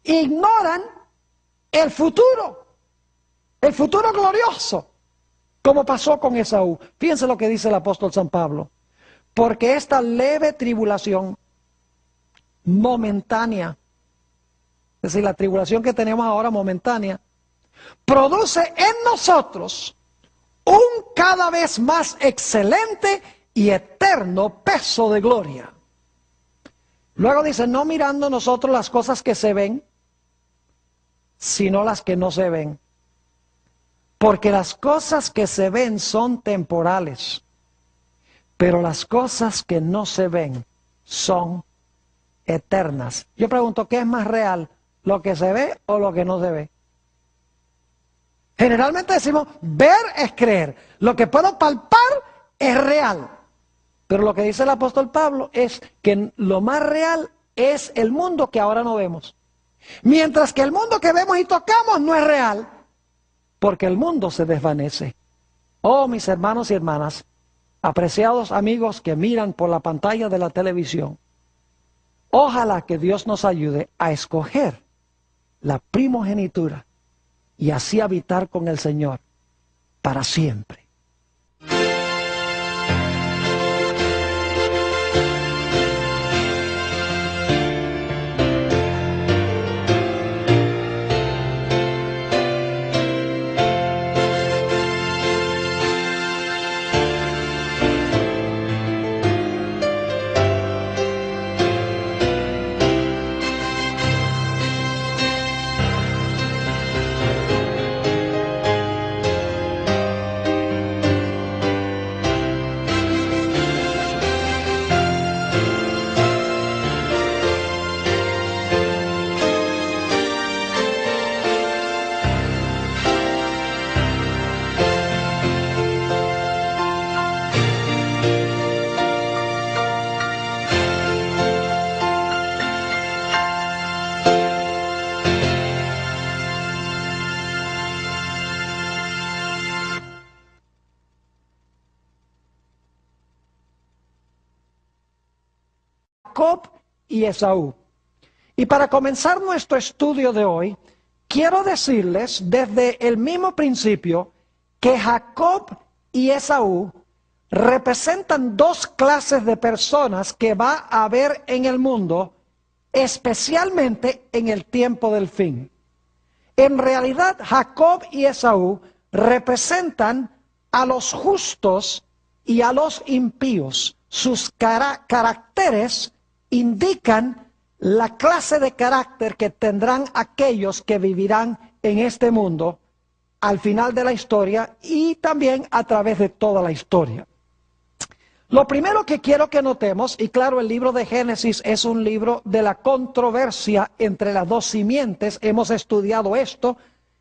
Ignoran el futuro glorioso, como pasó con Esaú. Fíjense lo que dice el apóstol San Pablo. Porque esta leve tribulación momentánea, es decir, la tribulación que tenemos ahora momentánea, produce en nosotros un cada vez más excelente y eterno peso de gloria. Luego dice, no mirando nosotros las cosas que se ven, sino las que no se ven. Porque las cosas que se ven son temporales, pero las cosas que no se ven son eternas. Yo pregunto, ¿qué es más real? ¿Lo que se ve o lo que no se ve? Generalmente decimos, ver es creer. Lo que puedo palpar es real. Pero lo que dice el apóstol Pablo es que lo más real es el mundo que ahora no vemos. Mientras que el mundo que vemos y tocamos no es real, porque el mundo se desvanece. Oh, mis hermanos y hermanas, apreciados amigos que miran por la pantalla de la televisión, ojalá que Dios nos ayude a escoger la primogenitura y así habitar con el Señor para siempre. Jacob y Esaú. Y para comenzar nuestro estudio de hoy, quiero decirles desde el mismo principio que Jacob y Esaú representan dos clases de personas que va a haber en el mundo, especialmente en el tiempo del fin. En realidad, Jacob y Esaú representan a los justos y a los impíos. Sus caracteres indican la clase de carácter que tendrán aquellos que vivirán en este mundo al final de la historia y también a través de toda la historia. Lo primero que quiero que notemos, y claro, el libro de Génesis es un libro de la controversia entre las dos simientes. Hemos estudiado esto.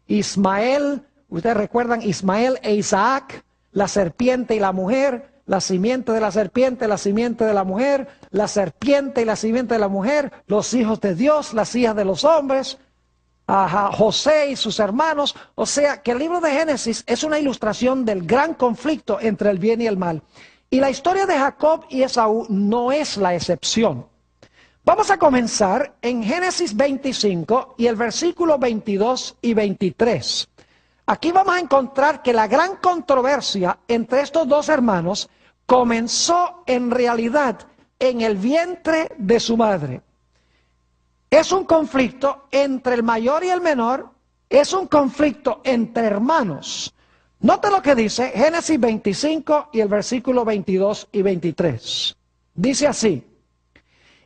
Ismael, ustedes recuerdan Ismael e Isaac, la serpiente y la mujer, la simiente de la serpiente, la simiente de la mujer, la serpiente y la simiente de la mujer, los hijos de Dios, las hijas de los hombres, José y sus hermanos. O sea que el libro de Génesis es una ilustración del gran conflicto entre el bien y el mal. Y la historia de Jacob y Esaú no es la excepción. Vamos a comenzar en Génesis 25 y el versículo 22 y 23. Aquí vamos a encontrar que la gran controversia entre estos dos hermanos comenzó en realidad en el vientre de su madre. Es un conflicto entre el mayor y el menor, es un conflicto entre hermanos. Note lo que dice Génesis 25 y el versículo 22 y 23. Dice así: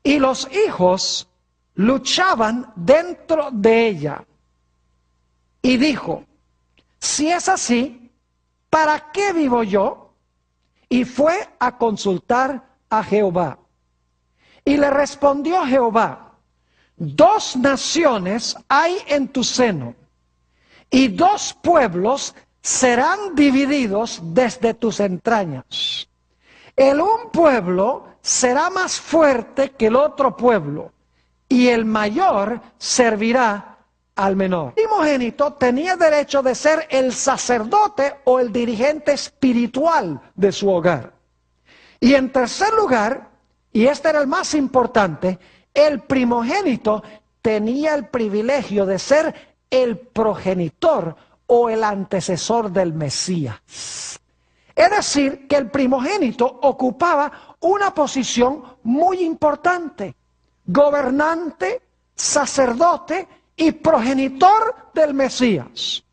y los hijos luchaban dentro de ella. Y dijo: si es así, ¿para qué vivo yo? Y fue a consultar a Jehová. Y le respondió Jehová: dos naciones hay en tu seno, y dos pueblos serán divididos desde tus entrañas. El un pueblo será más fuerte que el otro pueblo, y el mayor servirá al menor. El primogénito tenía derecho de ser el sacerdote o el dirigente espiritual de su hogar. Y en tercer lugar, y este era el más importante, el primogénito tenía el privilegio de ser el progenitor o el antecesor del Mesías. Es decir, que el primogénito ocupaba una posición muy importante: gobernante, sacerdote y progenitor del Mesías.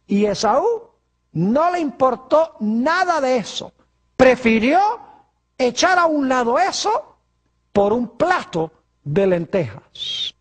Y Esaú no le importó nada de eso. Prefirió echar a un lado eso por un plato de lentejas.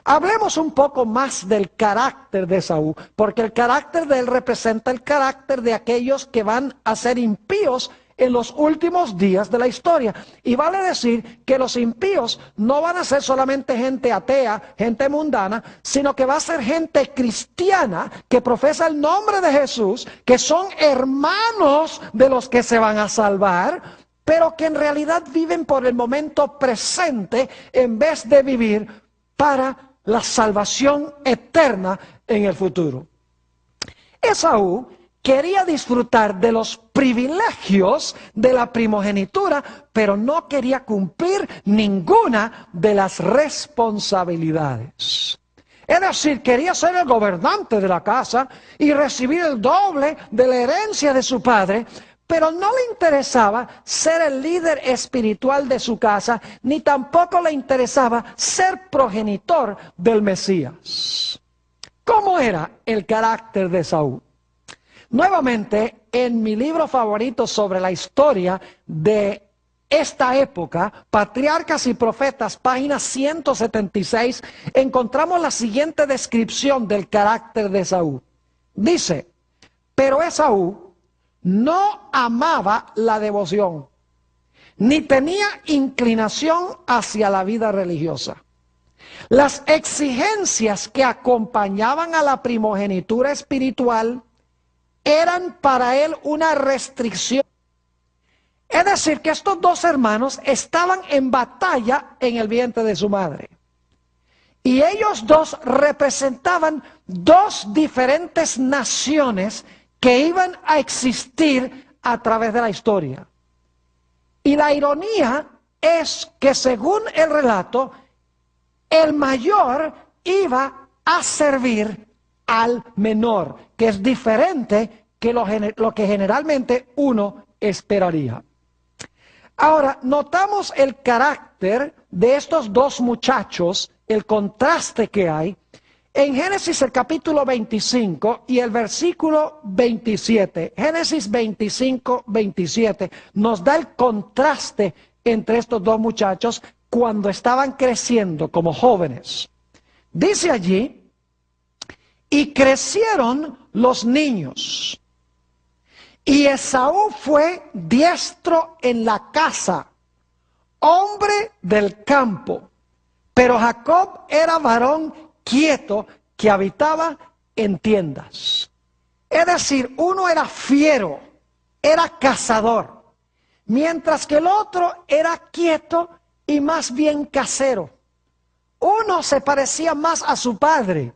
Hablemos un poco más del carácter de Esaú, porque el carácter de él representa el carácter de aquellos que van a ser impíos en los últimos días de la historia. Y vale decir que los impíos no van a ser solamente gente atea, gente mundana, sino que va a ser gente cristiana que profesa el nombre de Jesús, que son hermanos de los que se van a salvar, pero que en realidad viven por el momento presente en vez de vivir para la salvación eterna en el futuro. Esaú quería disfrutar de los privilegios de la primogenitura, pero no quería cumplir ninguna de las responsabilidades. Es decir, quería ser el gobernante de la casa y recibir el doble de la herencia de su padre, pero no le interesaba ser el líder espiritual de su casa, ni tampoco le interesaba ser progenitor del Mesías. ¿Cómo era el carácter de Esaú? Nuevamente, en mi libro favorito sobre la historia de esta época, Patriarcas y Profetas, página 176, encontramos la siguiente descripción del carácter de Esaú. Dice: pero Esaú no amaba la devoción, ni tenía inclinación hacia la vida religiosa. Las exigencias que acompañaban a la primogenitura espiritual eran para él una restricción. Es decir, que estos dos hermanos estaban en batalla en el vientre de su madre. Y ellos dos representaban dos diferentes naciones que iban a existir a través de la historia. Y la ironía es que, según el relato, el mayor iba a servir al menor, que es diferente que lo que generalmente uno esperaría. Ahora, notamos el carácter de estos dos muchachos, el contraste que hay en Génesis el capítulo 25 y el versículo 27. Génesis 25, 27 nos da el contraste entre estos dos muchachos cuando estaban creciendo como jóvenes. Dice allí: y crecieron los niños, y Esaú fue diestro en la caza, hombre del campo, pero Jacob era varón quieto que habitaba en tiendas. Es decir, uno era fiero, era cazador, mientras que el otro era quieto y más bien casero. Uno se parecía más a su padre,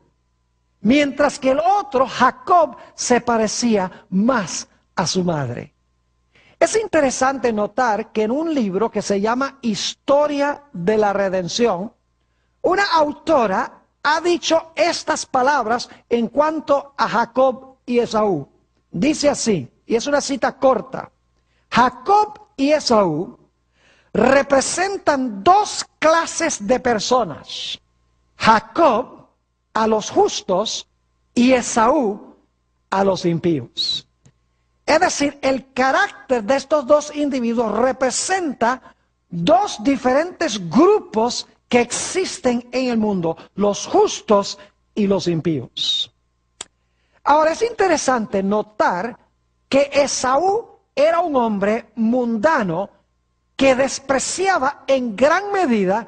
mientras que el otro, Jacob, se parecía más a su madre. Es interesante notar que en un libro que se llama Historia de la Redención, una autora ha dicho estas palabras en cuanto a Jacob y Esaú. Dice así, y es una cita corta: Jacob y Esaú representan dos clases de personas. Jacob a los justos y Esaú a los impíos. Es decir, el carácter de estos dos individuos representa dos diferentes grupos que existen en el mundo: los justos y los impíos. Ahora, es interesante notar que Esaú era un hombre mundano que despreciaba en gran medida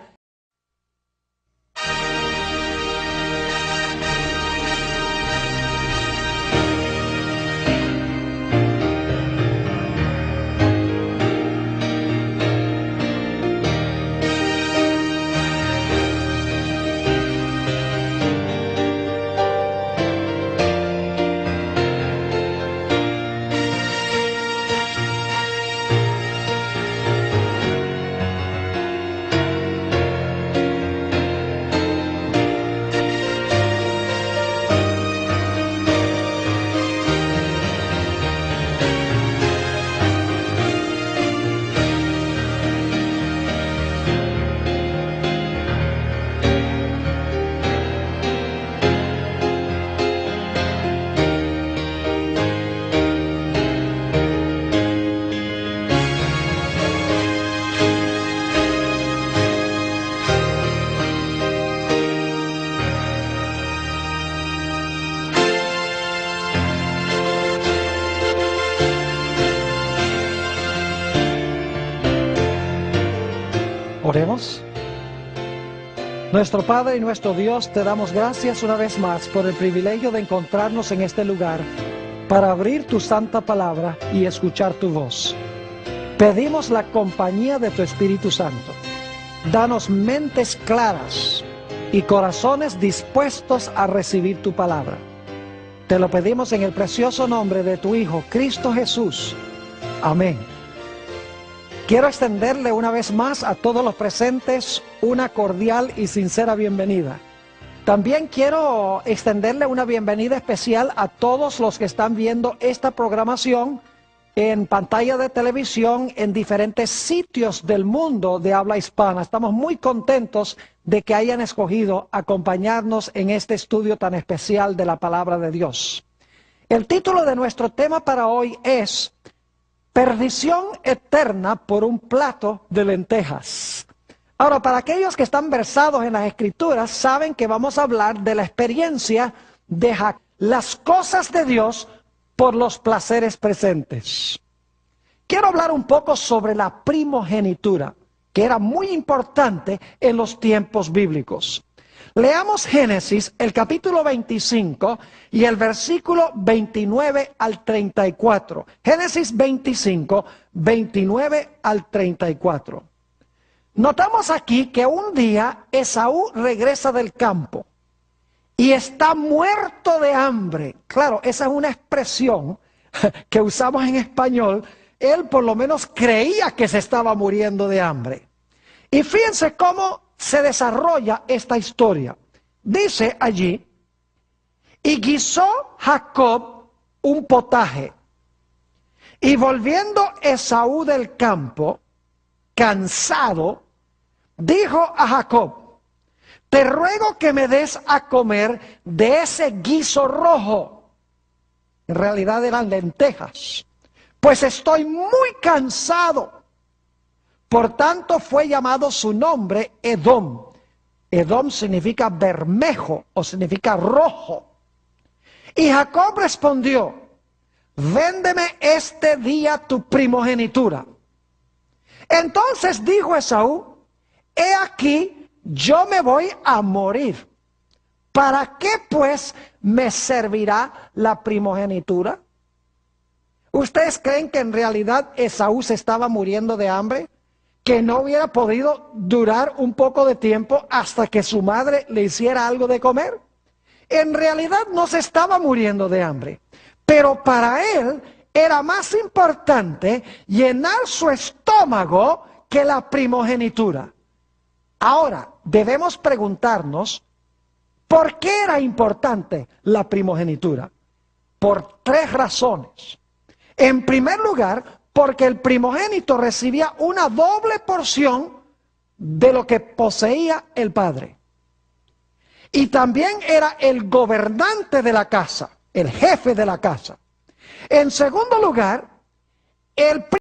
Oremos. Nuestro Padre y nuestro Dios, te damos gracias una vez más por el privilegio de encontrarnos en este lugar para abrir tu santa palabra y escuchar tu voz. Pedimos la compañía de tu Espíritu Santo. Danos mentes claras y corazones dispuestos a recibir tu palabra. Te lo pedimos en el precioso nombre de tu Hijo, Cristo Jesús. Amén. Quiero extenderle una vez más a todos los presentes una cordial y sincera bienvenida. También quiero extenderle una bienvenida especial a todos los que están viendo esta programación en pantalla de televisión en diferentes sitios del mundo de habla hispana. Estamos muy contentos de que hayan escogido acompañarnos en este estudio tan especial de la palabra de Dios. El título de nuestro tema para hoy es Perdición eterna por un plato de lentejas. Ahora, para aquellos que están versados en las Escrituras, saben que vamos a hablar de la experiencia de Jacob, las cosas de Dios por los placeres presentes. Quiero hablar un poco sobre la primogenitura, que era muy importante en los tiempos bíblicos. Leamos Génesis, el capítulo 25 y el versículo 29 al 34. Génesis 25, 29 al 34. Notamos aquí que un día Esaú regresa del campo y está muerto de hambre. Claro, esa es una expresión que usamos en español. Él por lo menos creía que se estaba muriendo de hambre. Y fíjense cómo se desarrolla esta historia. Dice allí, y guisó Jacob un potaje, y volviendo Esaú del campo, cansado, dijo a Jacob, te ruego que me des a comer de ese guiso rojo. En realidad eran lentejas, pues estoy muy cansado. Por tanto fue llamado su nombre Edom. Edom significa bermejo o significa rojo. Y Jacob respondió, véndeme este día tu primogenitura. Entonces dijo Esaú, he aquí, yo me voy a morir. ¿Para qué pues me servirá la primogenitura? ¿Ustedes creen que en realidad Esaú se estaba muriendo de hambre? Que no hubiera podido durar un poco de tiempo hasta que su madre le hiciera algo de comer. En realidad no se estaba muriendo de hambre, pero para él era más importante llenar su estómago que la primogenitura. Ahora, debemos preguntarnos, ¿por qué era importante la primogenitura? Por tres razones. En primer lugar, porque el primogénito recibía una doble porción de lo que poseía el padre. Y también era el gobernante de la casa, el jefe de la casa. En segundo lugar, el